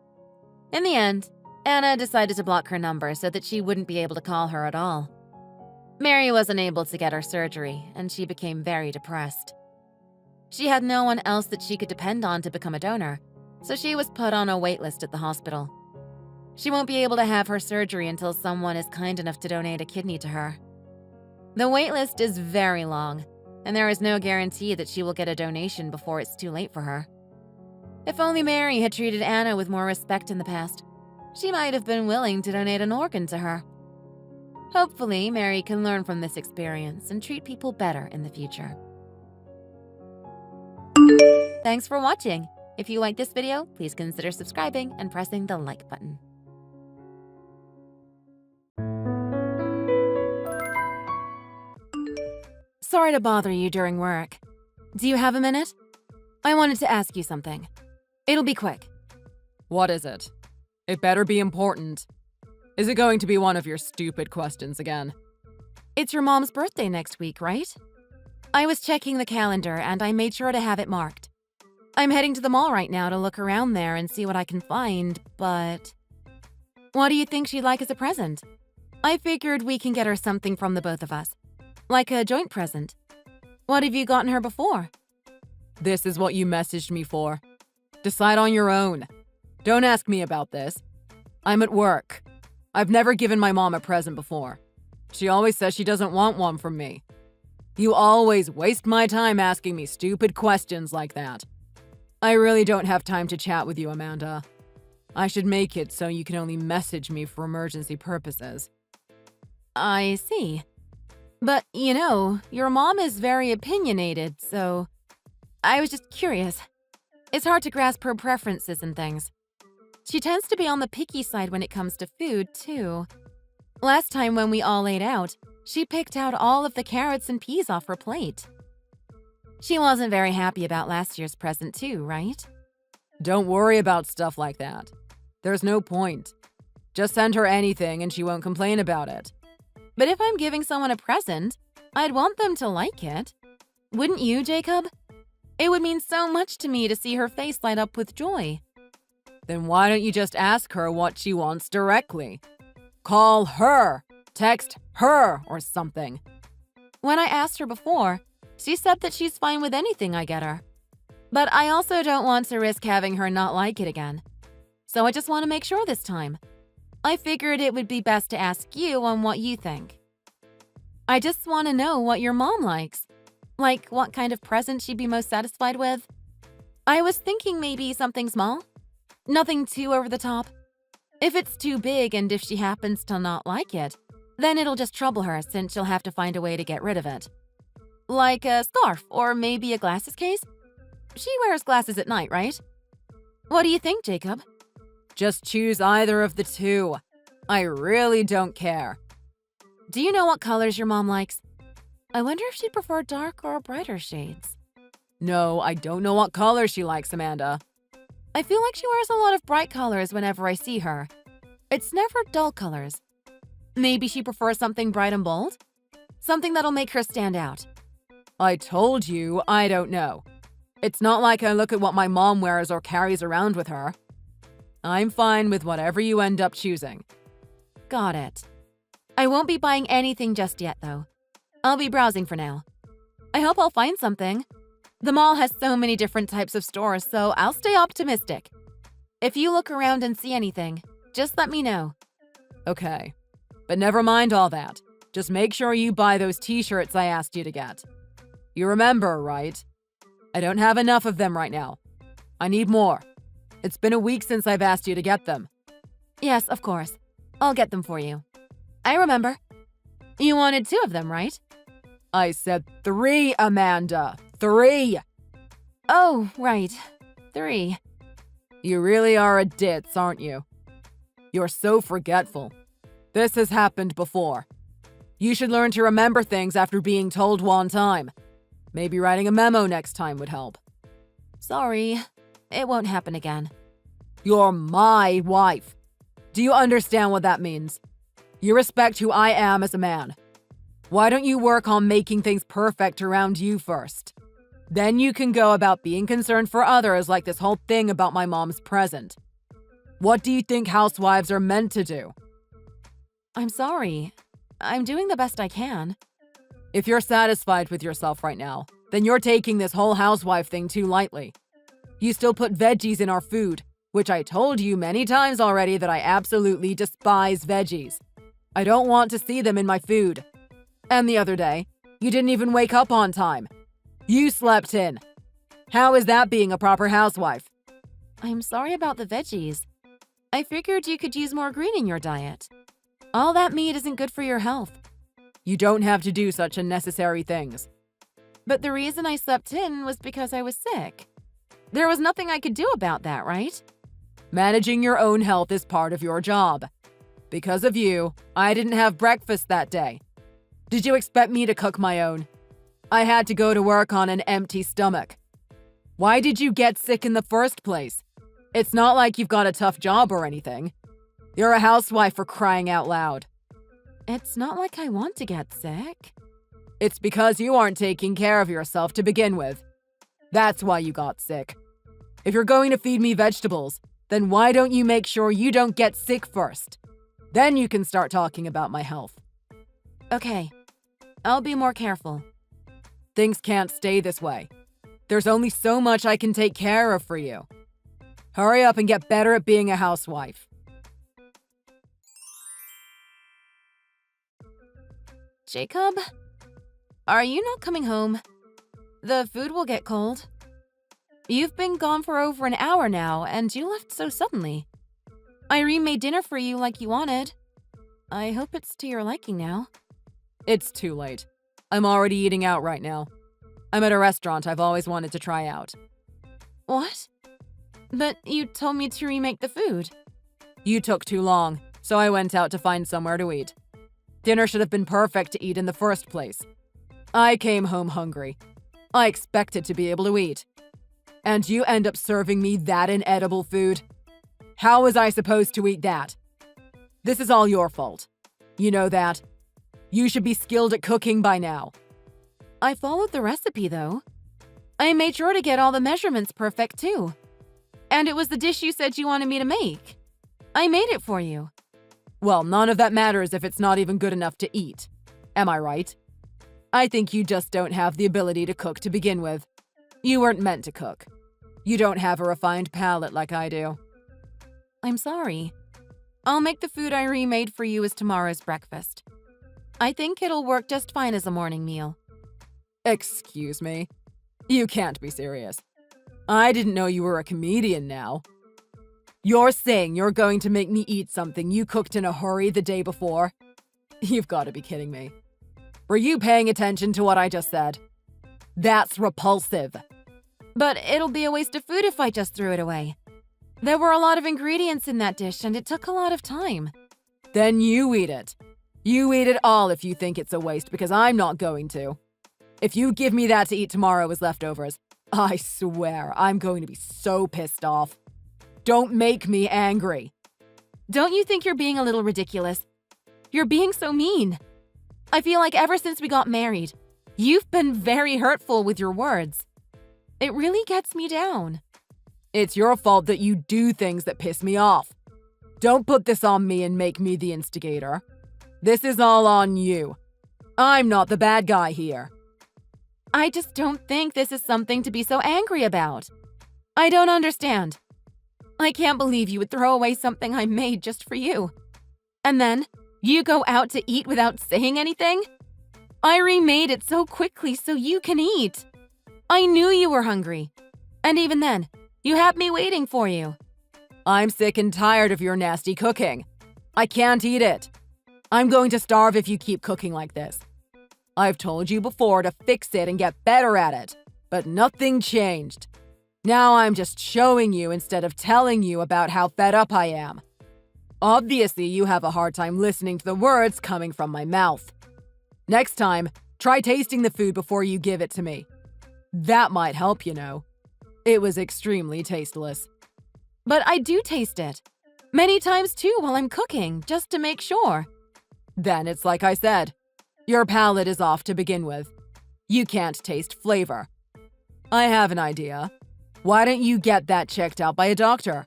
A: In the end, Anna decided to block her number so that she wouldn't be able to call her at all. Mary wasn't able to get her surgery, and she became very depressed. She had no one else that she could depend on to become a donor, so she was put on a wait list at the hospital. She won't be able to have her surgery until someone is kind enough to donate a kidney to her. The wait list is very long, and there is no guarantee that she will get a donation before it's too late for her. If only Mary had treated Anna with more respect in the past, she might have been willing to donate an organ to her. Hopefully, Mary can learn from this experience and treat people better in the future. Thanks for watching. If you liked this video, please consider subscribing and pressing the like button. Sorry to bother you during work. Do you have a minute? I wanted to ask you something. It'll be quick.
C: What is it? It better be important. Is it going to be one of your stupid questions again?
A: It's your mom's birthday next week, right? I was checking the calendar and I made sure to have it marked. I'm heading to the mall right now to look around there and see what I can find, but... What do you think she'd like as a present? I figured we can get her something from the both of us. Like a joint present. What have you gotten her before?
C: This is what you messaged me for. Decide on your own. Don't ask me about this. I'm at work. I've never given my mom a present before. She always says she doesn't want one from me. You always waste my time asking me stupid questions like that. I really don't have time to chat with you, Amanda. I should make it so you can only message me for emergency purposes.
A: I see. But, you know, your mom is very opinionated, so I was just curious. It's hard to grasp her preferences and things. She tends to be on the picky side when it comes to food, too. Last time when we all ate out, she picked out all of the carrots and peas off her plate. She wasn't very happy about last year's present, too, right?
C: Don't worry about stuff like that. There's no point. Just send her anything and she won't complain about it.
A: But if I'm giving someone a present, I'd want them to like it. Wouldn't you, Jacob? It would mean so much to me to see her face light up with joy.
C: Then why don't you just ask her what she wants directly? Call her, text her, or something.
A: When I asked her before, she said that she's fine with anything I get her. But I also don't want to risk having her not like it again. So I just want to make sure this time. I figured it would be best to ask you on what you think. I just want to know what your mom likes. Like what kind of present she'd be most satisfied with. I was thinking maybe something small. Nothing too over the top. If it's too big and if she happens to not like it, then it'll just trouble her since she'll have to find a way to get rid of it. Like a scarf or maybe a glasses case? She wears glasses at night, right? What do you think, Jacob?
C: Just choose either of the two. I really don't care.
A: Do you know what colors your mom likes? I wonder if she'd prefer dark or brighter shades.
C: No, I don't know what color she likes, Amanda.
A: I feel like she wears a lot of bright colors whenever I see her. It's never dull colors. Maybe she prefers something bright and bold? Something that'll make her stand out.
C: I told you, I don't know. It's not like I look at what my mom wears or carries around with her. I'm fine with whatever you end up choosing.
A: Got it. I won't be buying anything just yet, though. I'll be browsing for now. I hope I'll find something. The mall has so many different types of stores, so I'll stay optimistic. If you look around and see anything, just let me know.
C: Okay. But never mind all that. Just make sure you buy those t-shirts I asked you to get. You remember, right? I don't have enough of them right now. I need more. It's been a week since I've asked you to get them.
A: Yes, of course.
B: I'll get them for you. I remember. You wanted 2 of them, right?
C: I said 3, Amanda. 3!
B: Oh, right. 3.
C: You really are a ditz, aren't you? You're so forgetful. This has happened before. You should learn to remember things after being told one time. Maybe writing a memo next time would help.
B: Sorry. It won't happen again.
C: You're my wife. Do you understand what that means? You respect who I am as a man. Why don't you work on making things perfect around you first? Then you can go about being concerned for others, like this whole thing about my mom's present. What do you think housewives are meant to do?
B: I'm sorry. I'm doing the best I can.
C: If you're satisfied with yourself right now, then you're taking this whole housewife thing too lightly. You still put veggies in our food, which I told you many times already that I absolutely despise veggies. I don't want to see them in my food. And the other day, you didn't even wake up on time. You slept in. How is that being a proper housewife?
B: I'm sorry about the veggies. I figured you could use more green in your diet. All that meat isn't good for your health.
C: You don't have to do such unnecessary things.
B: But the reason I slept in was because I was sick. There was nothing I could do about that, right?
C: Managing your own health is part of your job. Because of you, I didn't have breakfast that day. Did you expect me to cook my own? I had to go to work on an empty stomach. Why did you get sick in the first place? It's not like you've got a tough job or anything. You're a housewife, for crying out loud.
B: It's not like I want to get sick.
C: It's because you aren't taking care of yourself to begin with. That's why you got sick. If you're going to feed me vegetables, then why don't you make sure you don't get sick first? Then you can start talking about my health.
B: Okay, I'll be more careful.
C: Things can't stay this way. There's only so much I can take care of for you. Hurry up and get better at being a housewife.
B: Jacob, are you not coming home? The food will get cold. You've been gone for over an hour now, and you left so suddenly. Irene made dinner for you like you wanted. I hope it's to your liking now.
C: It's too late. I'm already eating out right now. I'm at a restaurant I've always wanted to try out.
B: What? But you told me to remake the food.
C: You took too long, so I went out to find somewhere to eat. Dinner should have been perfect to eat in the first place. I came home hungry. I expected to be able to eat. And you end up serving me that inedible food? How was I supposed to eat that? This is all your fault. You know that. You should be skilled at cooking by now.
B: I followed the recipe, though. I made sure to get all the measurements perfect, too. And it was the dish you said you wanted me to make. I made it for you.
C: Well, none of that matters if it's not even good enough to eat. Am I right? I think you just don't have the ability to cook to begin with. You weren't meant to cook. You don't have a refined palate like I do.
B: I'm sorry. I'll make the food I remade for you as tomorrow's breakfast. I think it'll work just fine as a morning meal.
C: Excuse me? You can't be serious. I didn't know you were a comedian now. You're saying you're going to make me eat something you cooked in a hurry the day before? You've got to be kidding me. Were you paying attention to what I just said? That's repulsive.
B: But it'll be a waste of food if I just threw it away. There were a lot of ingredients in that dish, and it took a lot of time.
C: Then you eat it. You eat it all if you think it's a waste, because I'm not going to. If you give me that to eat tomorrow as leftovers, I swear I'm going to be so pissed off. Don't make me angry.
B: Don't you think you're being a little ridiculous? You're being so mean. I feel like ever since we got married, you've been very hurtful with your words. It really gets me down.
C: It's your fault that you do things that piss me off. Don't put this on me and make me the instigator. This is all on you. I'm not the bad guy here.
B: I just don't think this is something to be so angry about. I don't understand. I can't believe you would throw away something I made just for you. And then, you go out to eat without saying anything? I remade it so quickly so you can eat. I knew you were hungry. And even then, you had me waiting for you.
C: I'm sick and tired of your nasty cooking. I can't eat it. I'm going to starve if you keep cooking like this. I've told you before to fix it and get better at it, but nothing changed. Now I'm just showing you instead of telling you about how fed up I am. Obviously, you have a hard time listening to the words coming from my mouth. Next time, try tasting the food before you give it to me. That might help, you know. It was extremely tasteless.
B: But I do taste it. Many times too while I'm cooking, just to make sure.
C: Then it's like I said. Your palate is off to begin with. You can't taste flavor. I have an idea. Why don't you get that checked out by a doctor?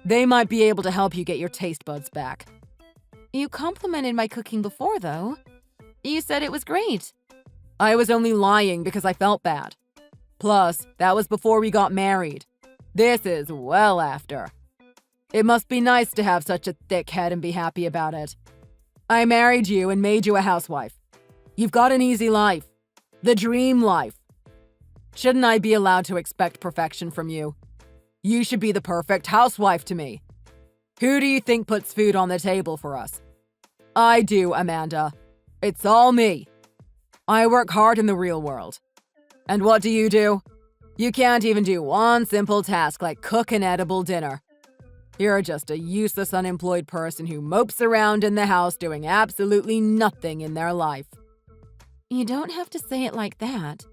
C: They might be able to help you get your taste buds back.
B: You complimented my cooking before, though. You said it was great.
C: I was only lying because I felt bad. Plus, that was before we got married. This is well after. It must be nice to have such a thick head and be happy about it. I married you and made you a housewife. You've got an easy life. The dream life. Shouldn't I be allowed to expect perfection from you? You should be the perfect housewife to me. Who do you think puts food on the table for us? I do, Amanda. It's all me. I work hard in the real world. And what do? You can't even do one simple task like cook an edible dinner. You're just a useless unemployed person who mopes around in the house doing absolutely nothing in their life.
B: You don't have to say it like that.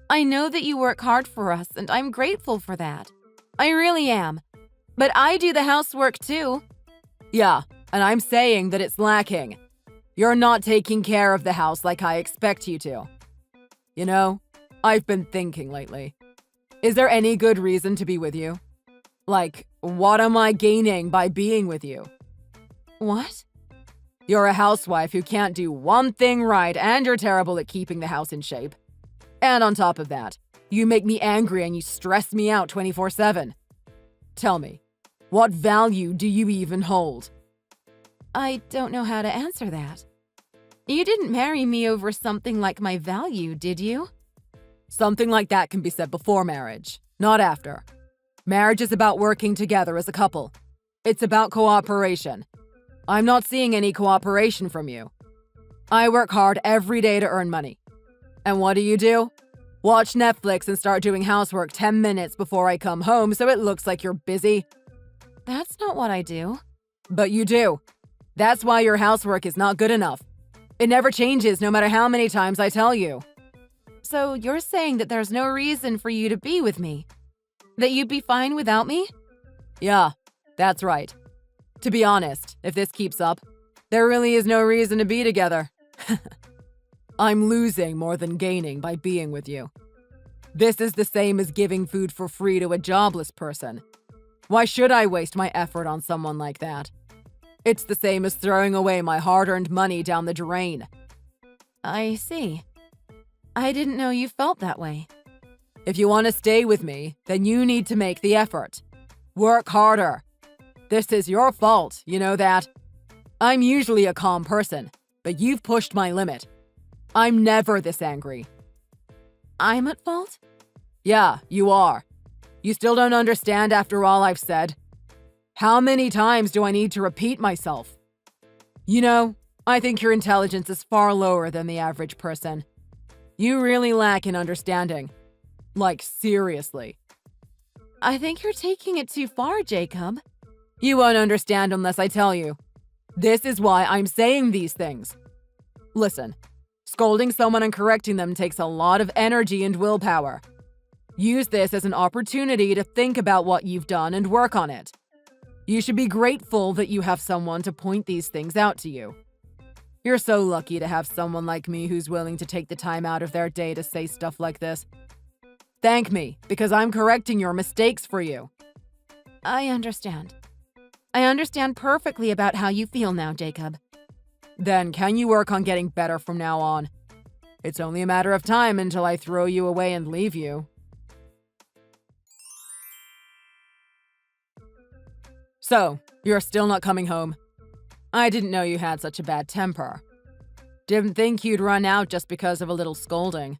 B: I know that you work hard for us, and I'm grateful for that. I really am. But I do the housework too.
C: Yeah, and I'm saying that it's lacking. You're not taking care of the house like I expect you to. You know, I've been thinking lately. Is there any good reason to be with you? Like, what am I gaining by being with you?
B: What?
C: You're a housewife who can't do one thing right, and you're terrible at keeping the house in shape. And on top of that, you make me angry and you stress me out 24/7. Tell me, what value do you even hold?
B: I don't know how to answer that. You didn't marry me over something like my value, did you?
C: Something like that can be said before marriage, not after. Marriage is about working together as a couple. It's about cooperation. I'm not seeing any cooperation from you. I work hard every day to earn money. And what do? Watch Netflix and start doing housework 10 minutes before I come home so it looks like you're busy.
B: That's not what I do.
C: But you do. That's why your housework is not good enough. It never changes no matter how many times I tell you.
B: So you're saying that there's no reason for you to be with me? That you'd be fine without me?
C: Yeah, that's right. To be honest, if this keeps up, there really is no reason to be together. I'm losing more than gaining by being with you. This is the same as giving food for free to a jobless person. Why should I waste my effort on someone like that? It's the same as throwing away my hard-earned money down the drain.
B: I see. I didn't know you felt that way.
C: If you want to stay with me, then you need to make the effort. Work harder. This is your fault, you know that? I'm usually a calm person, but you've pushed my limit. I'm never this angry.
B: I'm at fault?
C: Yeah, you are. You still don't understand after all I've said? How many times do I need to repeat myself? You know, I think your intelligence is far lower than the average person. You really lack in understanding. Like, seriously.
B: I think you're taking it too far, Jacob.
C: You won't understand unless I tell you. This is why I'm saying these things. Listen, scolding someone and correcting them takes a lot of energy and willpower. Use this as an opportunity to think about what you've done and work on it. You should be grateful that you have someone to point these things out to you. You're so lucky to have someone like me who's willing to take the time out of their day to say stuff like this. Thank me, because I'm correcting your mistakes for you.
B: I understand. I understand perfectly about how you feel now, Jacob.
C: Then can you work on getting better from now on? It's only a matter of time until I throw you away and leave you. So, you're still not coming home? I didn't know you had such a bad temper. Didn't think you'd run out just because of a little scolding.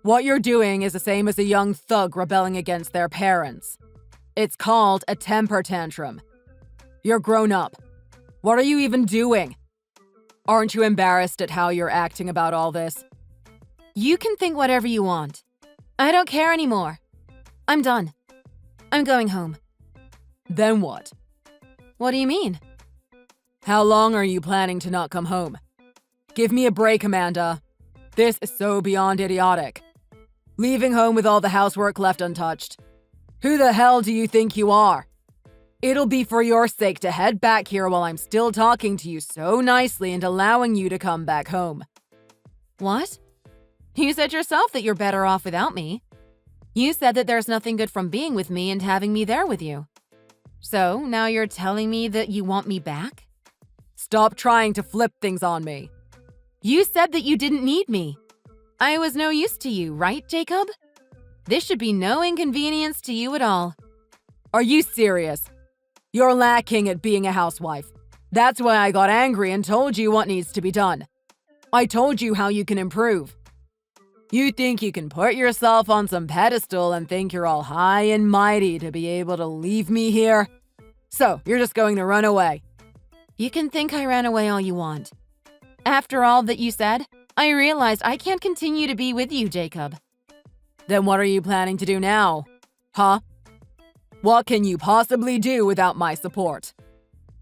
C: What you're doing is the same as a young thug rebelling against their parents. It's called a temper tantrum. You're grown up. What are you even doing? Aren't you embarrassed at how you're acting about all this?
B: You can think whatever you want. I don't care anymore. I'm done. I'm going home.
C: Then what?
B: What do you mean?
C: How long are you planning to not come home? Give me a break, Amanda. This is so beyond idiotic. Leaving home with all the housework left untouched. Who the hell do you think you are? It'll be for your sake to head back here while I'm still talking to you so nicely and allowing you to come back home.
B: What? You said yourself that you're better off without me. You said that there's nothing good from being with me and having me there with you. So now you're telling me that you want me back?
C: Stop trying to flip things on me.
B: You said that you didn't need me. I was no use to you, right, Jacob? This should be no inconvenience to you at all.
C: Are you serious? You're lacking at being a housewife. That's why I got angry and told you what needs to be done. I told you how you can improve. You think you can put yourself on some pedestal and think you're all high and mighty to be able to leave me here? So, you're just going to run away.
B: You can think I ran away all you want. After all that you said, I realized I can't continue to be with you, Jacob.
C: Then what are you planning to do now? Huh? What can you possibly do without my support?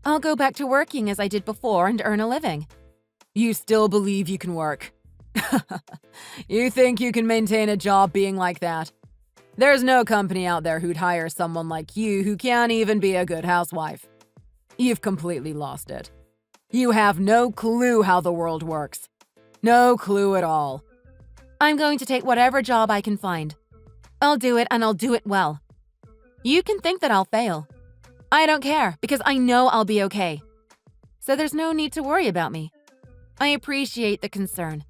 B: I'll go back to working as I did before and earn a living.
C: You still believe you can work? You think you can maintain a job being like that? There's no company out there who'd hire someone like you who can't even be a good housewife. You've completely lost it. You have no clue how the world works. No clue at all.
B: I'm going to take whatever job I can find. I'll do it and I'll do it well. You can think that I'll fail. I don't care because I know I'll be okay. So there's no need to worry about me. I appreciate the concern.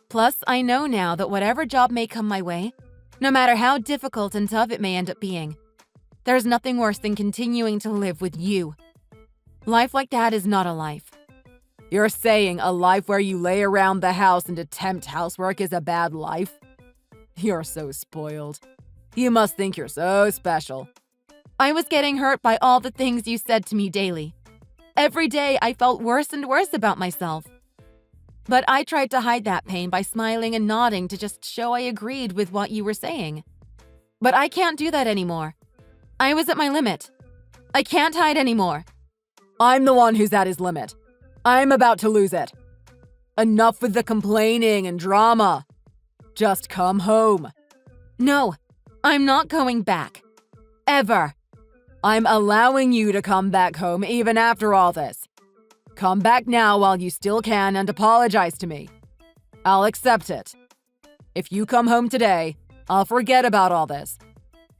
B: Plus, I know now that whatever job may come my way, no matter how difficult and tough it may end up being, there's nothing worse than continuing to live with you. Life like that is not a life.
C: You're saying a life where you lay around the house and attempt housework is a bad life? You're so spoiled. You must think you're so special.
B: I was getting hurt by all the things you said to me daily. Every day I felt worse and worse about myself. But I tried to hide that pain by smiling and nodding to just show I agreed with what you were saying. But I can't do that anymore. I was at my limit. I can't hide anymore.
C: I'm the one who's at his limit. I'm about to lose it. Enough with the complaining and drama. Just come home.
B: No, I'm not going back. Ever.
C: I'm allowing you to come back home even after all this. Come back now while you still can and apologize to me. I'll accept it. If you come home today, I'll forget about all this.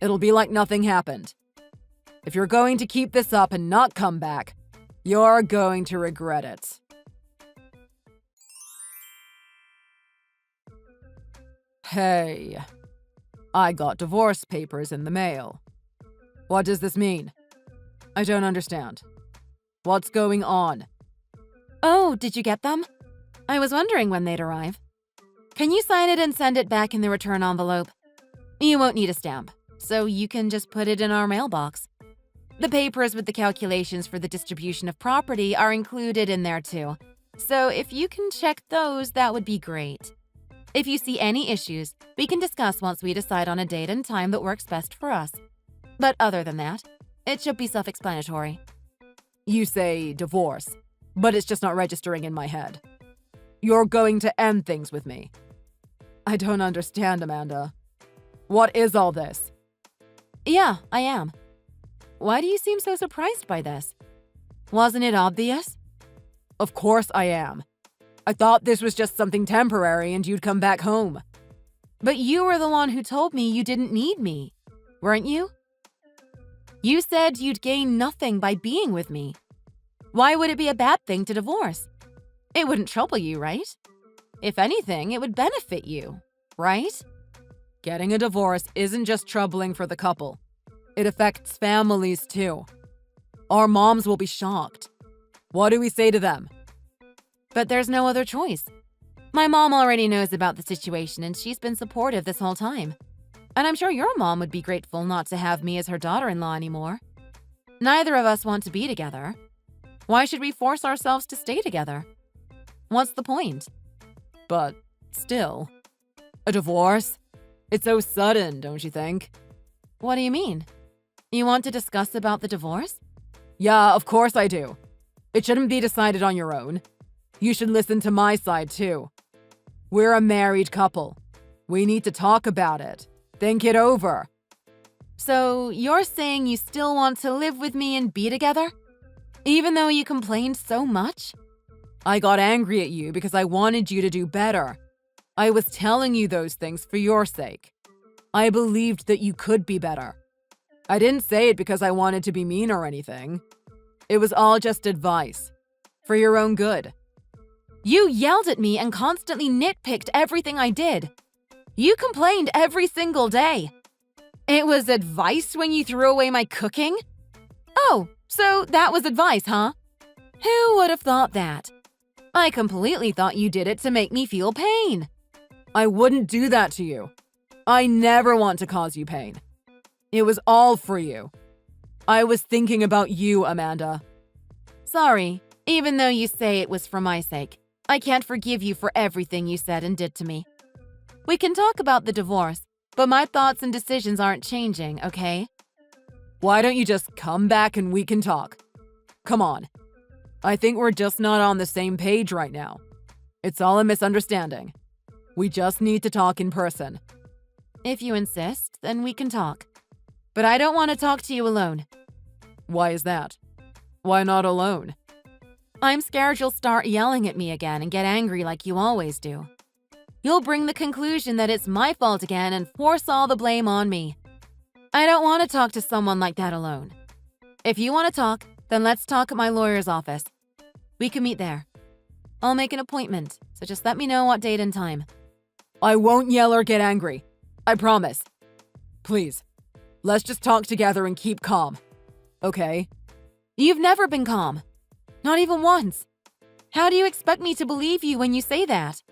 C: It'll be like nothing happened. If you're going to keep this up and not come back, you're going to regret it. Hey, I got divorce papers in the mail. What does this mean? I don't understand. What's going on?
B: Oh, did you get them? I was wondering when they'd arrive. Can you sign it and send it back in the return envelope? You won't need a stamp, so you can just put it in our mailbox. The papers with the calculations for the distribution of property are included in there too, so if you can check those, that would be great. If you see any issues, we can discuss once we decide on a date and time that works best for us. But other than that, it should be self-explanatory.
C: You say divorce, but it's just not registering in my head. You're going to end things with me. I don't understand, Amanda. What is all this?
B: Yeah, I am. Why do you seem so surprised by this? Wasn't it obvious?
C: Of course I am. I thought this was just something temporary and you'd come back home.
B: But you were the one who told me you didn't need me, weren't you? You said you'd gain nothing by being with me. Why would it be a bad thing to divorce? It wouldn't trouble you, right? If anything, it would benefit you, right?
C: Getting a divorce isn't just troubling for the couple. It affects families too. Our moms will be shocked. What do we say to them?
B: But there's no other choice. My mom already knows about the situation and she's been supportive this whole time. And I'm sure your mom would be grateful not to have me as her daughter-in-law anymore. Neither of us want to be together.
A: Why should we force ourselves to stay together? What's the point?
C: But still, a divorce? It's so sudden, don't you think?
A: What do you mean? You want to discuss about the divorce?
C: Yeah, of course I do. It shouldn't be decided on your own. You should listen to my side too. We're a married couple. We need to talk about it. Think it over.
A: So you're saying you still want to live with me and be together? Even though you complained so much?
C: I got angry at you because I wanted you to do better. I was telling you those things for your sake. I believed that you could be better. I didn't say it because I wanted to be mean or anything. It was all just advice. For your own good.
A: You yelled at me and constantly nitpicked everything I did. You complained every single day. It was advice when you threw away my cooking? Oh, so that was advice, huh? Who would have thought that? I completely thought you did it to make me feel pain.
C: I wouldn't do that to you. I never want to cause you pain. It was all for you. I was thinking about you, Amanda.
A: Sorry, even though you say it was for my sake. I can't forgive you for everything you said and did to me. We can talk about the divorce, but my thoughts and decisions aren't changing, okay?
C: Why don't you just come back and we can talk? Come on. I think we're just not on the same page right now. It's all a misunderstanding. We just need to talk in person.
A: If you insist, then we can talk. But I don't want to talk to you alone.
C: Why is that? Why not alone?
A: I'm scared you'll start yelling at me again and get angry like you always do. You'll bring the conclusion that it's my fault again and force all the blame on me. I don't want to talk to someone like that alone. If you want to talk, then let's talk at my lawyer's office. We can meet there. I'll make an appointment, so just let me know what date and time.
C: I won't yell or get angry. I promise. Please, let's just talk together and keep calm. Okay?
A: You've never been calm. Not even once. How do you expect me to believe you when you say that?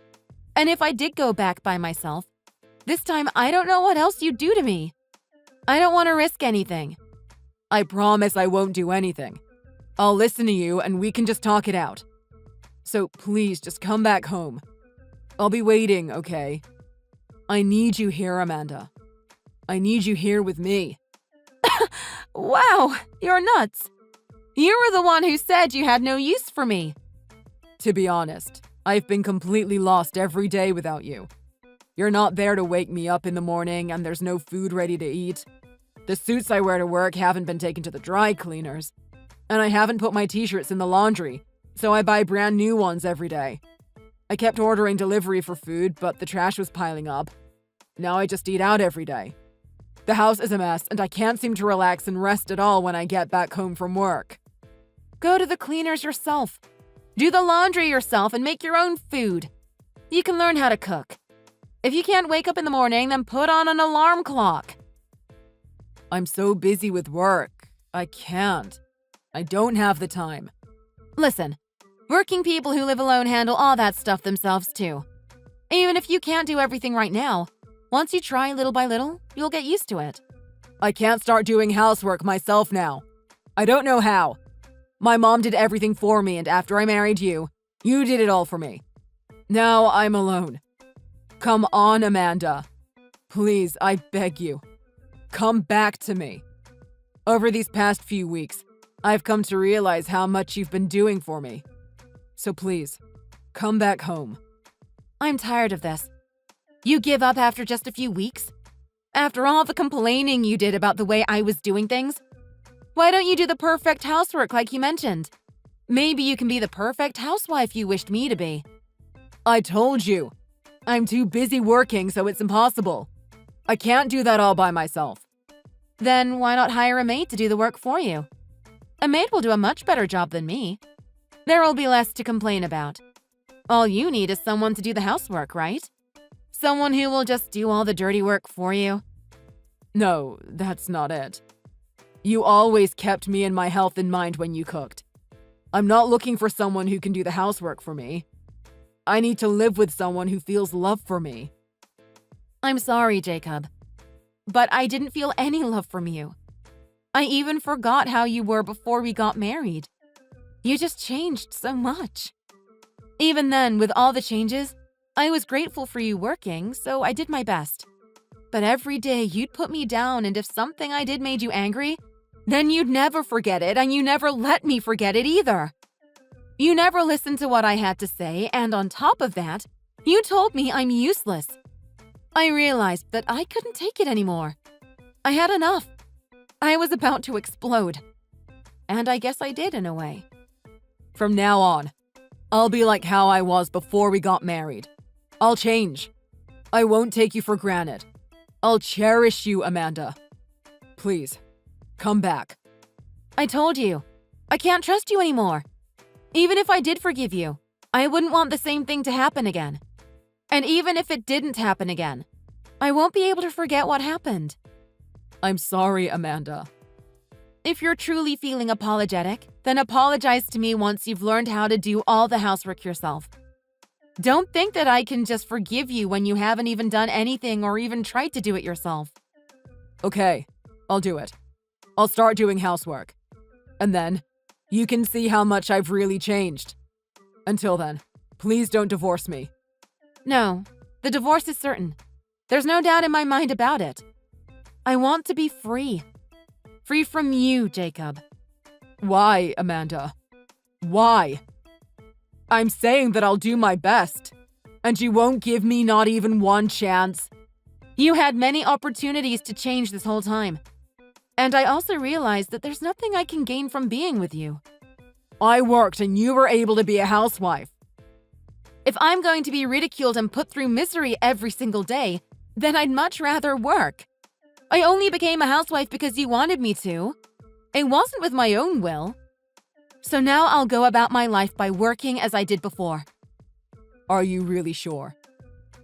A: And if I did go back by myself, this time I don't know what else you'd do to me. I don't want to risk anything.
C: I promise I won't do anything. I'll listen to you and we can just talk it out. So please just come back home. I'll be waiting, okay? I need you here, Amanda. I need you here with me.
A: Wow, you're nuts. You were the one who said you had no use for me.
C: To be honest, I've been completely lost every day without you. You're not there to wake me up in the morning and there's no food ready to eat. The suits I wear to work haven't been taken to the dry cleaners. And I haven't put my t-shirts in the laundry, so I buy brand new ones every day. I kept ordering delivery for food, but the trash was piling up. Now I just eat out every day. The house is a mess, and I can't seem to relax and rest at all when I get back home from work.
A: Go to the cleaners yourself. Do the laundry yourself and make your own food. You can learn how to cook. If you can't wake up in the morning, then put on an alarm clock.
C: I'm so busy with work. I can't. I don't have the time.
A: Listen, working people who live alone handle all that stuff themselves too. Even if you can't do everything right now, once you try little by little, you'll get used to it.
C: I can't start doing housework myself now. I don't know how. My mom did everything for me, and after I married you, you did it all for me. Now I'm alone. Come on, Amanda. Please, I beg you. Come back to me. Over these past few weeks, I've come to realize how much you've been doing for me. So please, come back home.
A: I'm tired of this. You give up after just a few weeks? After all the complaining you did about the way I was doing things? Why don't you do the perfect housework like you mentioned? Maybe you can be the perfect housewife you wished me to be.
C: I told you. I'm too busy working, so it's impossible. I can't do that all by myself.
A: Then why not hire a maid to do the work for you? A maid will do a much better job than me. There will be less to complain about. All you need is someone to do the housework, right? Someone who will just do all the dirty work for you.
C: No, that's not it. You always kept me and my health in mind when you cooked. I'm not looking for someone who can do the housework for me. I need to live with someone who feels love for me.
A: I'm sorry, Jacob, but I didn't feel any love from you. I even forgot how you were before we got married. You just changed so much. Even then, with all the changes, I was grateful for you working, so I did my best. But every day you'd put me down, and if something I did made you angry, then you'd never forget it, and you never let me forget it either. You never listened to what I had to say, and on top of that, you told me I'm useless. I realized that I couldn't take it anymore. I had enough. I was about to explode. And I guess I did in a way.
C: From now on, I'll be like how I was before we got married. I'll change. I won't take you for granted. I'll cherish you, Amanda. Please, come back.
A: I told you, I can't trust you anymore. Even if I did forgive you, I wouldn't want the same thing to happen again. And even if it didn't happen again, I won't be able to forget what happened.
C: I'm sorry, Amanda.
A: If you're truly feeling apologetic, then apologize to me once you've learned how to do all the housework yourself. Don't think that I can just forgive you when you haven't even done anything or even tried to do it yourself.
C: Okay, I'll do it. I'll start doing housework. And then, you can see how much I've really changed. Until then, please don't divorce me.
A: No, the divorce is certain. There's no doubt in my mind about it. I want to be free. Free from you, Jacob.
C: Why, Amanda? Why? I'm saying that I'll do my best. And you won't give me not even one chance.
A: You had many opportunities to change this whole time. And I also realized that there's nothing I can gain from being with you.
C: I worked and you were able to be a housewife.
A: If I'm going to be ridiculed and put through misery every single day, then I'd much rather work. I only became a housewife because you wanted me to. It wasn't with my own will. So now I'll go about my life by working as I did before.
C: Are you really sure?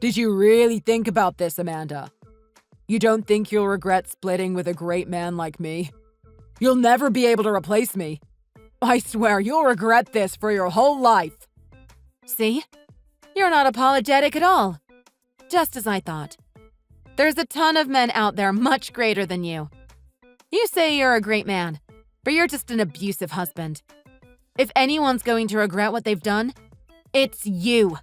C: Did you really think about this, Amanda? You don't think you'll regret splitting with a great man like me? You'll never be able to replace me. I swear you'll regret this for your whole life.
A: See? You're not apologetic at all. Just as I thought. There's a ton of men out there much greater than you. You say you're a great man, but you're just an abusive husband. If anyone's going to regret what they've done, it's you.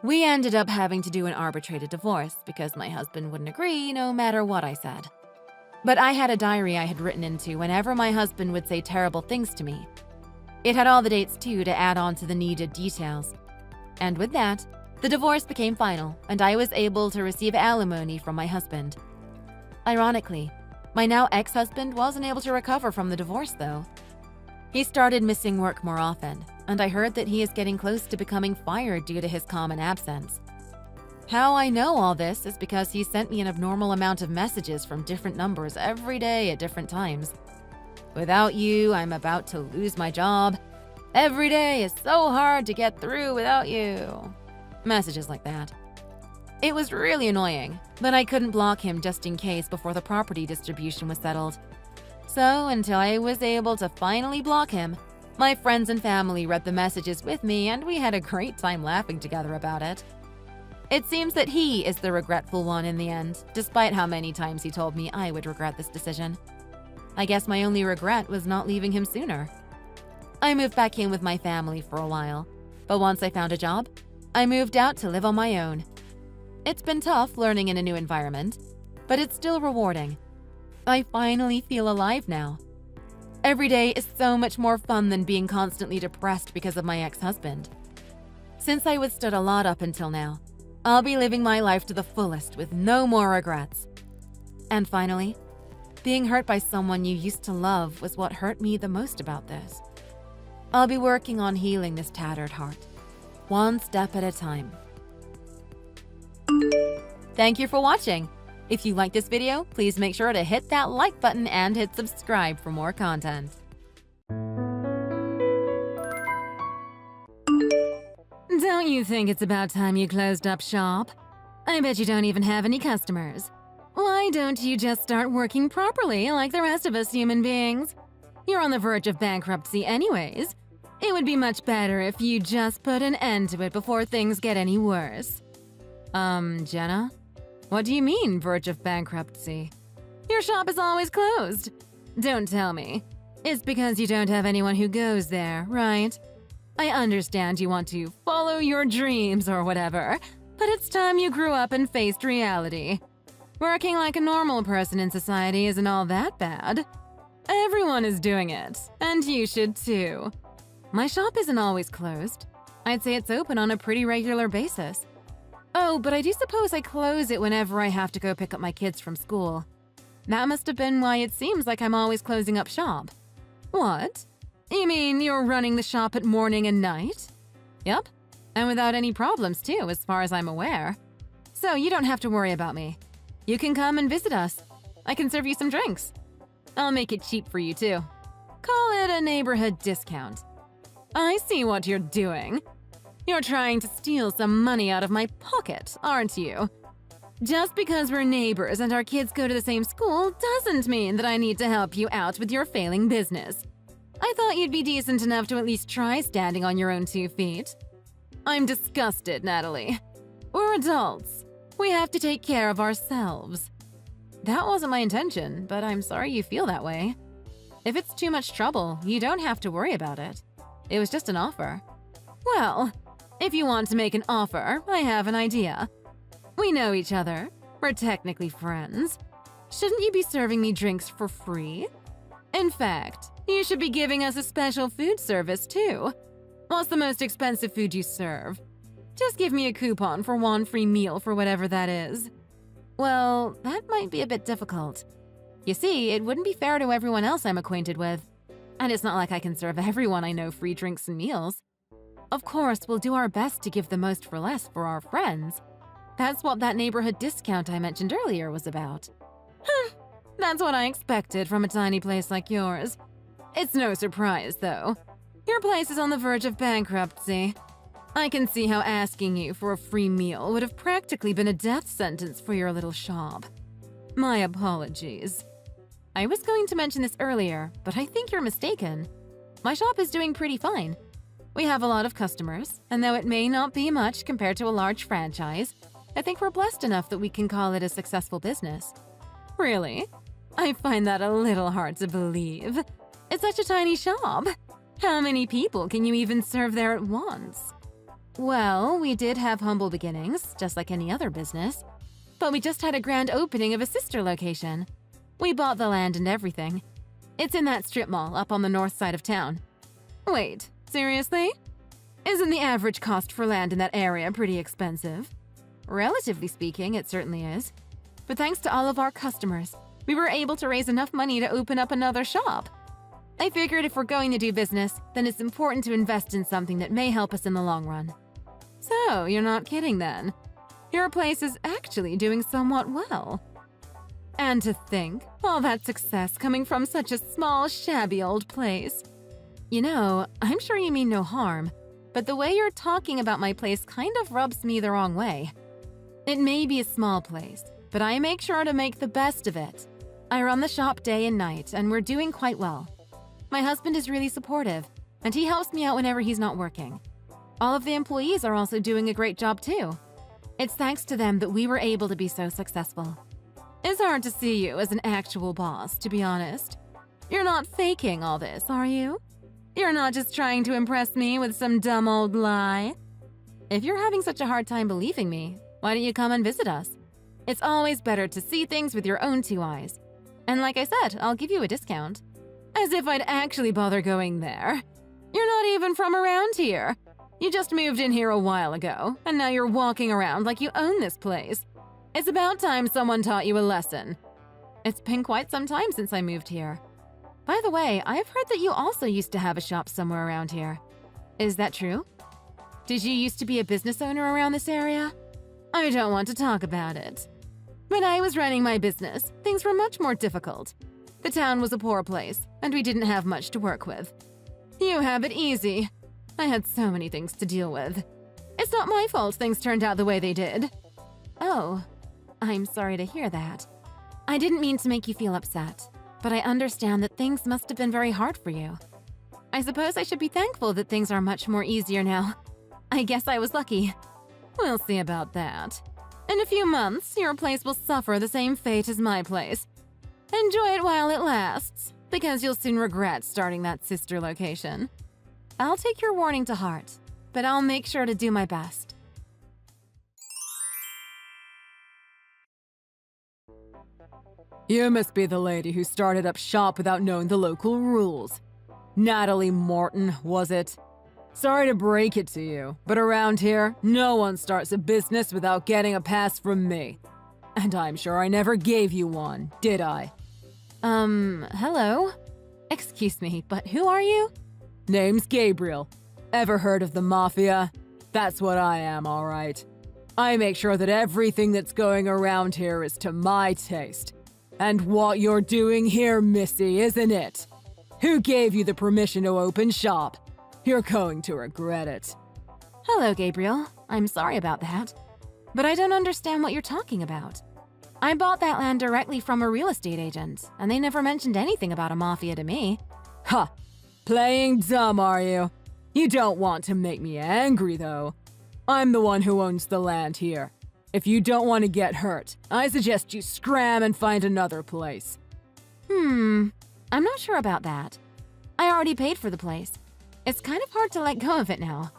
A: We ended up having to do an arbitrated divorce because my husband wouldn't agree no matter what I said. But I had a diary I had written into whenever my husband would say terrible things to me. It had all the dates too to add on to the needed details. And with that, the divorce became final and I was able to receive alimony from my husband. Ironically, my now ex-husband wasn't able to recover from the divorce though. He started missing work more often, and I heard that he is getting close to becoming fired due to his common absence. How I know all this is because he sent me an abnormal amount of messages from different numbers every day at different times. Without you, I'm about to lose my job. Every day is so hard to get through without you. Messages like that. It was really annoying, but I couldn't block him just in case before the property distribution was settled. So, until I was able to finally block him, my friends and family read the messages with me and we had a great time laughing together about it. It seems that he is the regretful one in the end, despite how many times he told me I would regret this decision. I guess my only regret was not leaving him sooner. I moved back in with my family for a while, but once I found a job, I moved out to live on my own. It's been tough learning in a new environment, but it's still rewarding. I finally feel alive now. Every day is so much more fun than being constantly depressed because of my ex-husband. Since I withstood a lot up until now, I'll be living my life to the fullest with no more regrets. And finally, being hurt by someone you used to love was what hurt me the most about this. I'll be working on healing this tattered heart, one step at a time. Thank you for watching. If you liked this video, please make sure to hit that like button and hit subscribe for more content. Don't you think it's about time you closed up shop? I bet you don't even have any customers. Why don't you just start working properly like the rest of us human beings? You're on the verge of bankruptcy anyways. It would be much better if you just put an end to it before things get any worse. Jenna? What do you mean, verge of bankruptcy? Your shop is always closed. Don't tell me. It's because you don't have anyone who goes there, right? I understand you want to follow your dreams or whatever, but it's time you grew up and faced reality. Working like a normal person in society isn't all that bad. Everyone is doing it, and you should too. My shop isn't always closed. I'd say it's open on a pretty regular basis. Oh, but I do suppose I close it whenever I have to go pick up my kids from school. That must have been why it seems like I'm always closing up shop. What? You mean you're running the shop at morning and night? Yep, and without any problems too, as far as I'm aware. So you don't have to worry about me. You can come and visit us. I can serve you some drinks. I'll make it cheap for you too. Call it a neighborhood discount. I see what you're doing. You're trying to steal some money out of my pocket, aren't you? Just because we're neighbors and our kids go to the same school doesn't mean that I need to help you out with your failing business. I thought you'd be decent enough to at least try standing on your own 2 feet. I'm disgusted, Natalie. We're adults. We have to take care of ourselves. That wasn't my intention, but I'm sorry you feel that way. If it's too much trouble, you don't have to worry about it. It was just an offer. Well, if you want to make an offer, I have an idea. We know each other. We're technically friends. Shouldn't you be serving me drinks for free? In fact, you should be giving us a special food service too. What's the most expensive food you serve? Just give me a coupon for 1 free meal for whatever that is. Well, that might be a bit difficult. You see, it wouldn't be fair to everyone else I'm acquainted with. And it's not like I can serve everyone I know free drinks and meals. Of course, we'll do our best to give the most for less for our friends. That's what that neighborhood discount I mentioned earlier was about. That's what I expected from a tiny place like yours. It's no surprise, though. Your place is on the verge of bankruptcy. I can see how asking you for a free meal would have practically been a death sentence for your little shop. My apologies. I was going to mention this earlier, but I think you're mistaken. My shop is doing pretty fine. We have a lot of customers, and though it may not be much compared to a large franchise, I think we're blessed enough that we can call it a successful business. Really? I find that a little hard to believe. It's such a tiny shop. How many people can you even serve there at once? Well, we did have humble beginnings, just like any other business. But we just had a grand opening of a sister location. We bought the land and everything. It's in that strip mall up on the north side of town. Wait, seriously? Isn't the average cost for land in that area pretty expensive? Relatively speaking, it certainly is. But thanks to all of our customers, we were able to raise enough money to open up another shop. I figured if we're going to do business, then it's important to invest in something that may help us in the long run. So, you're not kidding then. Your place is actually doing somewhat well. And to think, all that success coming from such a small, shabby old place. You know, I'm sure you mean no harm, but the way you're talking about my place kind of rubs me the wrong way. It may be a small place, but I make sure to make the best of it. I run the shop day and night, and we're doing quite well. My husband is really supportive, and he helps me out whenever he's not working. All of the employees are also doing a great job too. It's thanks to them that we were able to be so successful. It's hard to see you as an actual boss, to be honest. You're not faking all this, are you? You're not just trying to impress me with some dumb old lie? If you're having such a hard time believing me, why don't you come and visit us? It's always better to see things with your own 2 eyes. And like I said, I'll give you a discount. As if I'd actually bother going there. You're not even from around here. You just moved in here a while ago, and now you're walking around like you own this place. It's about time someone taught you a lesson. It's been quite some time since I moved here. By the way, I've heard that you also used to have a shop somewhere around here. Is that true? Did you used to be a business owner around this area? I don't want to talk about it. When I was running my business, things were much more difficult. The town was a poor place, and we didn't have much to work with. You have it easy. I had so many things to deal with. It's not my fault things turned out the way they did. Oh, I'm sorry to hear that. I didn't mean to make you feel upset, but I understand that things must have been very hard for you. I suppose I should be thankful that things are much more easier now. I guess I was lucky. We'll see about that. In a few months, your place will suffer the same fate as my place. Enjoy it while it lasts. because you'll soon regret starting that sister location. I'll take your warning to heart, but I'll make sure to do my best.
C: You must be the lady who started up shop without knowing the local rules. Natalie Morton, was it? Sorry to break it to you, but around here, no one starts a business without getting a pass from me. And I'm sure I never gave you one, did I?
A: Hello? Excuse me, but who are you?
C: Name's Gabriel. Ever heard of the Mafia? That's what I am, all right. I make sure that everything that's going around here is to my taste. And what you're doing here, Missy, isn't it? Who gave you the permission to open shop? You're going to regret it.
A: Hello, Gabriel. I'm sorry about that. But I don't understand what you're talking about. I bought that land directly from a real estate agent, and they never mentioned anything about a mafia to me.
C: Ha! Playing dumb, are you? You don't want to make me angry, though. I'm the one who owns the land here. If you don't want to get hurt, I suggest you scram and find another place.
A: I'm not sure about that. I already paid for the place. It's kind of hard to let go of it now.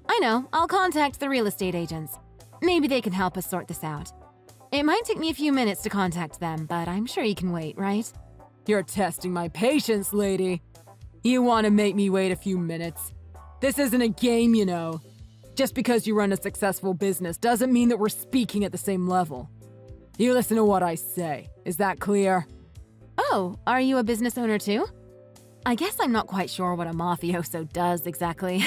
A: I know, I'll contact the real estate agents. Maybe they can help us sort this out. It might take me a few minutes to contact them, but I'm sure you can wait, right?
C: You're testing my patience, lady. You want to make me wait a few minutes? This isn't a game, you know. Just because you run a successful business doesn't mean that we're speaking at the same level. You listen to what I say. Is that clear?
A: Oh, are you a business owner too? I guess I'm not quite sure what a mafioso does exactly.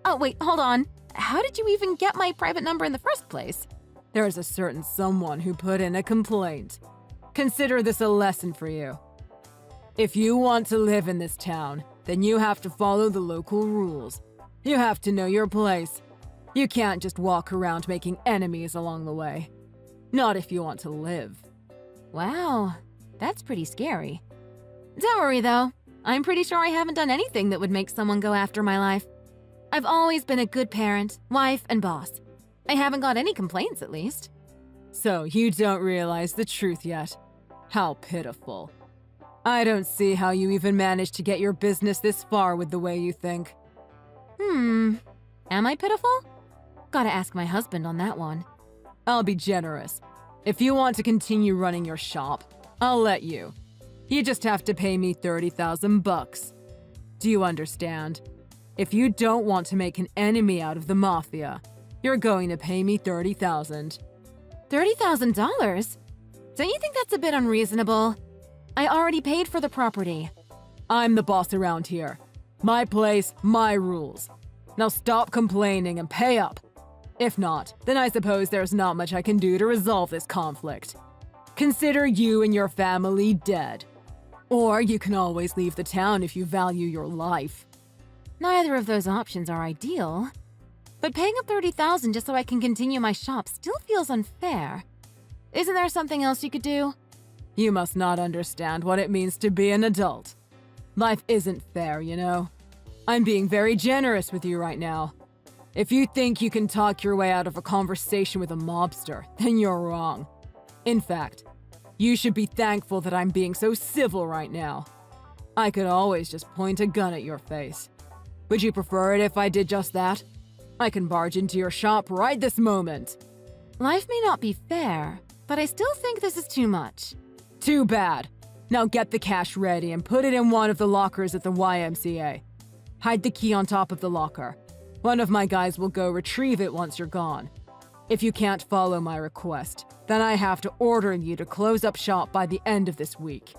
A: Oh, wait, hold on. How did you even get my private number in the first place?
C: There's a certain someone who put in a complaint. Consider this a lesson for you. If you want to live in this town, then you have to follow the local rules. You have to know your place. You can't just walk around making enemies along the way. Not if you want to live.
A: Wow, that's pretty scary. Don't worry though. I'm pretty sure I haven't done anything that would make someone go after my life. I've always been a good parent, wife, and boss. I haven't got any complaints, at least.
C: So you don't realize the truth yet. How pitiful. I don't see how you even managed to get your business this far with the way you think.
A: Am I pitiful? Gotta ask my husband on that one.
C: I'll be generous. If you want to continue running your shop, I'll let you. You just have to pay me $30,000. Do you understand? If you don't want to make an enemy out of the mafia, you're going to pay me $30,000.
A: $30,000? Don't you think that's a bit unreasonable? I already paid for the property.
C: I'm the boss around here. My place, my rules. Now stop complaining and pay up. If not, then I suppose there's not much I can do to resolve this conflict. Consider you and your family dead. Or you can always leave the town if you value your life.
A: Neither of those options are ideal. But paying up $30,000 just so I can continue my shop still feels unfair. Isn't there something else you could do?
C: You must not understand what it means to be an adult. Life isn't fair, you know. I'm being very generous with you right now. If you think you can talk your way out of a conversation with a mobster, then you're wrong. In fact, you should be thankful that I'm being so civil right now. I could always just point a gun at your face. Would you prefer it if I did just that? I can barge into your shop right this moment.
A: Life may not be fair, but I still think this is too much.
C: Too bad. Now get the cash ready and put it in one of the lockers at the YMCA. Hide the key on top of the locker. One of my guys will go retrieve it once you're gone. If you can't follow my request, then I have to order you to close up shop by the end of this week.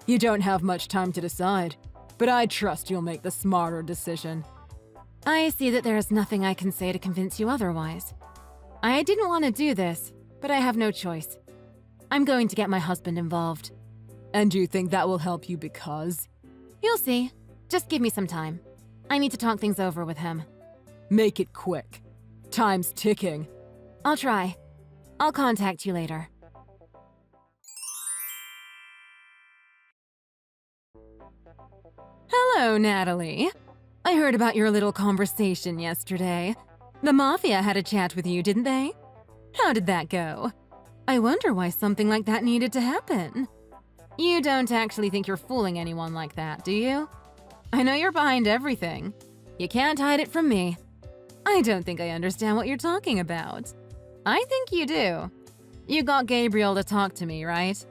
C: You don't have much time to decide, but I trust you'll make the smarter decision.
A: I see that there is nothing I can say to convince you otherwise. I didn't want to do this, but I have no choice. I'm going to get my husband involved.
C: And you think that will help you because?
A: You'll see. Just give me some time. I need to talk things over with him.
C: Make it quick. Time's ticking.
A: I'll try. I'll contact you later. Hello, Natalie. I heard about your little conversation yesterday. The Mafia had a chat with you, didn't they? How did that go? I wonder why something like that needed to happen. You don't actually think you're fooling anyone like that, do you? I know you're behind everything. You can't hide it from me. I don't think I understand what you're talking about. I think you do. You got Gabriel to talk to me, right?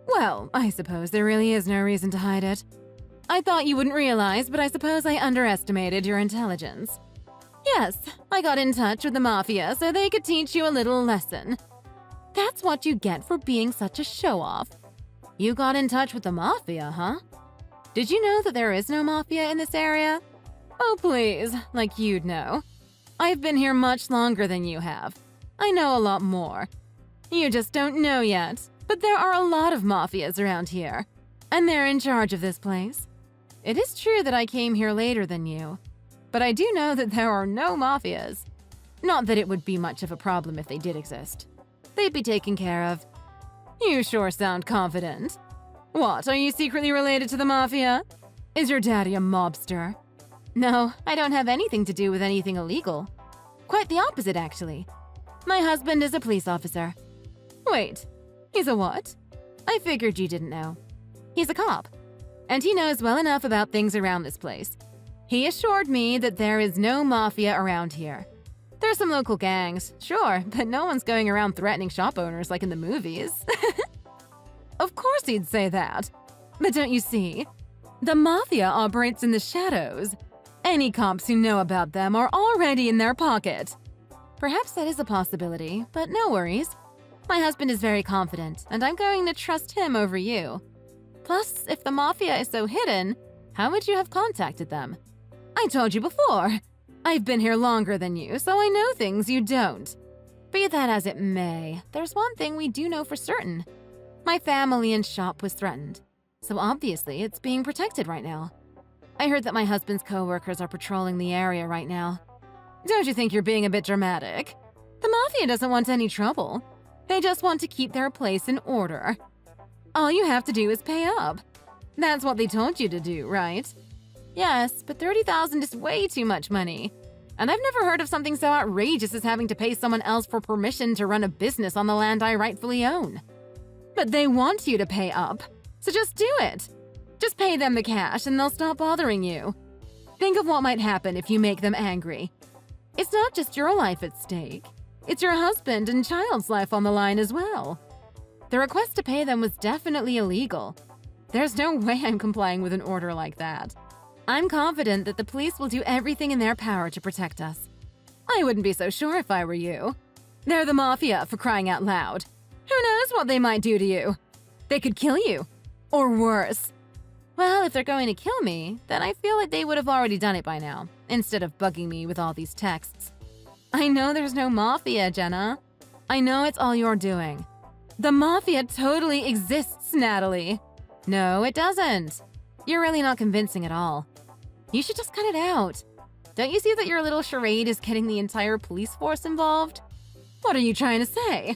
A: Well, I suppose there really is no reason to hide it. I thought you wouldn't realize, but I suppose I underestimated your intelligence. Yes, I got in touch with the Mafia so they could teach you a little lesson. That's what you get for being such a show-off. You got in touch with the Mafia, huh? Did you know that there is no Mafia in this area? Oh, please, like you'd know. I've been here much longer than you have. I know a lot more. You just don't know yet, but there are a lot of Mafias around here, and they're in charge of this place. It is true that I came here later than you, but I do know that there are no Mafias. Not that it would be much of a problem if they did exist. They'd be taken care of. You sure sound confident. What, are you secretly related to the Mafia? Is your daddy a mobster? No, I don't have anything to do with anything illegal. Quite the opposite, actually. My husband is a police officer. Wait, he's a what? I figured you didn't know. He's a cop, and he knows well enough about things around this place. He assured me that there is no Mafia around here. There's some local gangs, sure, but no one's going around threatening shop owners like in the movies. Of course he'd say that. But don't you see? The Mafia operates in the shadows. Any cops who know about them are already in their pocket. Perhaps that is a possibility, but no worries. My husband is very confident, and I'm going to trust him over you. Plus, if the Mafia is so hidden, how would you have contacted them? I told you before. I've been here longer than you, so I know things you don't. Be that as it may, there's one thing we do know for certain. My family and shop was threatened, so obviously it's being protected right now. I heard that my husband's co-workers are patrolling the area right now. Don't you think you're being a bit dramatic? The Mafia doesn't want any trouble. They just want to keep their place in order. All you have to do is pay up. That's what they told you to do, right? Yes, but $30,000 is way too much money. And I've never heard of something so outrageous as having to pay someone else for permission to run a business on the land I rightfully own. But they want you to pay up, so just do it. Just pay them the cash and they'll stop bothering you. Think of what might happen if you make them angry. It's not just your life at stake. It's your husband and child's life on the line as well. The request to pay them was definitely illegal. There's no way I'm complying with an order like that. I'm confident that the police will do everything in their power to protect us. I wouldn't be so sure if I were you. They're the Mafia, for crying out loud. Who knows what they might do to you? They could kill you. Or worse. Well, if they're going to kill me, then I feel like they would have already done it by now, instead of bugging me with all these texts. I know there's no Mafia, Jenna. I know it's all you're doing. The Mafia totally exists, Natalie. No, it doesn't. You're really not convincing at all. You should just cut it out. Don't you see that your little charade is getting the entire police force involved? What are you trying to say?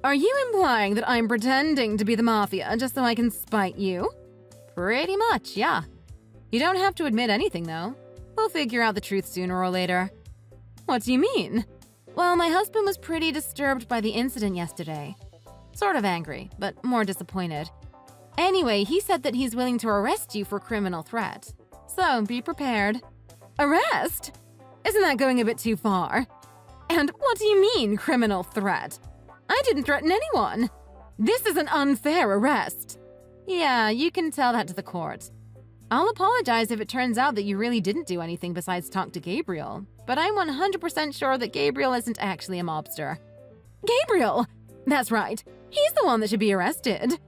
A: Are you implying that I'm pretending to be the Mafia just so I can spite you? Pretty much, yeah. You don't have to admit anything, though. We'll figure out the truth sooner or later. What do you mean? Well, my husband was pretty disturbed by the incident yesterday. Sort of angry, but more disappointed. Anyway, he said that he's willing to arrest you for criminal threat. So, be prepared. Arrest? Isn't that going a bit too far? And what do you mean, criminal threat? I didn't threaten anyone. This is an unfair arrest. Yeah, you can tell that to the court. I'll apologize if it turns out that you really didn't do anything besides talk to Gabriel, but I'm 100% sure that Gabriel isn't actually a mobster. Gabriel! That's right. He's the one that should be arrested.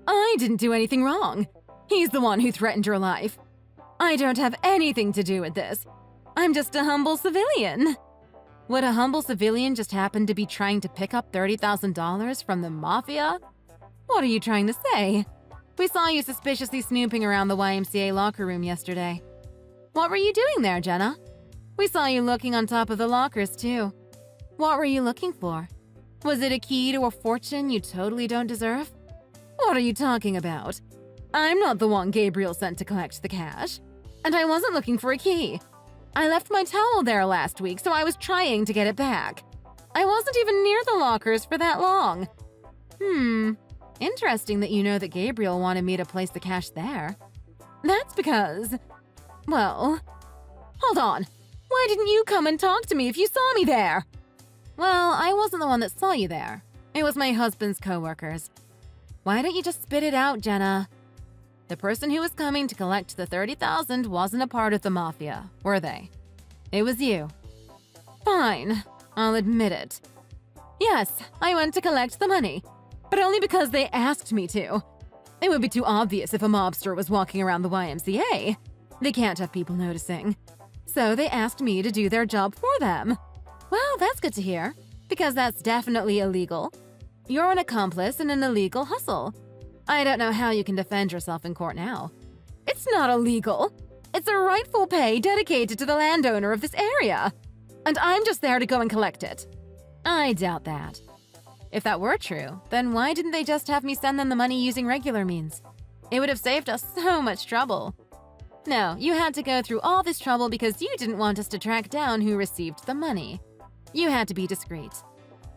A: I didn't do anything wrong. He's the one who threatened your life. I don't have anything to do with this. I'm just a humble civilian. Would a humble civilian just happen to be trying to pick up $30,000 from the Mafia? What are you trying to say? We saw you suspiciously snooping around the YMCA locker room yesterday. What were you doing there, Jenna? We saw you looking on top of the lockers, too. What were you looking for? Was it a key to a fortune you totally don't deserve? What are you talking about? I'm not the one Gabriel sent to collect the cash. And I wasn't looking for a key. I left my towel there last week, so I was trying to get it back. I wasn't even near the lockers for that long. Interesting that you know that Gabriel wanted me to place the cash there. That's because… well… hold on. Why didn't you come and talk to me if you saw me there? Well, I wasn't the one that saw you there. It was my husband's coworkers. Why don't you just spit it out, Jenna? The person who was coming to collect the $30,000 wasn't a part of the mafia, were they? It was you. Fine, I'll admit it. Yes, I went to collect the money, but only because they asked me to. It would be too obvious if a mobster was walking around the YMCA. They can't have people noticing. So they asked me to do their job for them. Well, that's good to hear, because that's definitely illegal. You're an accomplice in an illegal hustle. I don't know how you can defend yourself in court now. It's not illegal. It's a rightful pay dedicated to the landowner of this area. And I'm just there to go and collect it. I doubt that. If that were true, then why didn't they just have me send them the money using regular means? It would have saved us so much trouble. No, you had to go through all this trouble because you didn't want us to track down who received the money. You had to be discreet.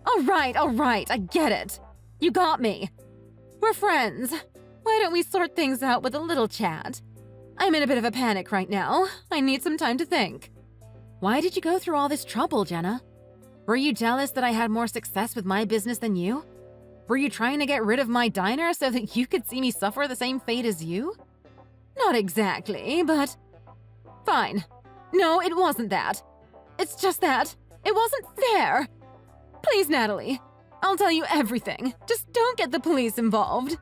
A: All right, I get it. You got me. We're friends. Why don't we sort things out with a little chat? I'm in a bit of a panic right now. I need some time to think. Why did you go through all this trouble, Jenna? Were you jealous that I had more success with my business than you? Were you trying to get rid of my diner so that you could see me suffer the same fate as you? Not exactly, but… fine. No, it wasn't that. It's just that it wasn't fair. Please, Natalie, I'll tell you everything. Just don't get the police involved.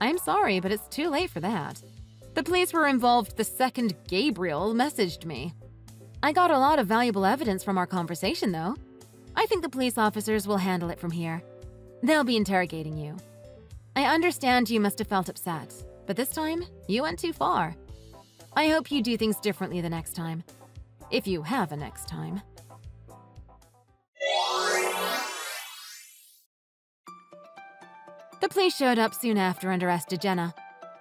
A: I'm sorry, but it's too late for that. The police were involved the second Gabriel messaged me. I got a lot of valuable evidence from our conversation, though. I think the police officers will handle it from here. They'll be interrogating you. I understand you must have felt upset, but this time, you went too far. I hope you do things differently the next time. If you have a next time. The police showed up soon after and arrested Jenna.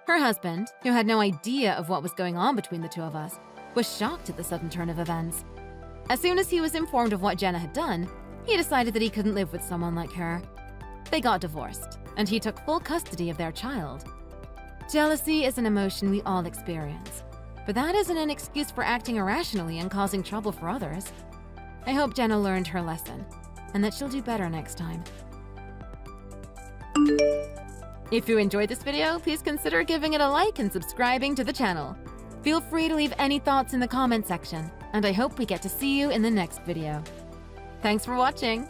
A: Her husband, who had no idea of what was going on between the two of us, was shocked at the sudden turn of events. As soon as he was informed of what Jenna had done, he decided that he couldn't live with someone like her. They got divorced, and he took full custody of their child. Jealousy is an emotion we all experience, but that isn't an excuse for acting irrationally and causing trouble for others. I hope Jenna learned her lesson, and that she'll do better next time. If you enjoyed this video, please consider giving it a like and subscribing to the channel. Feel free to leave any thoughts in the comment section, and I hope we get to see you in the next video. Thanks for watching!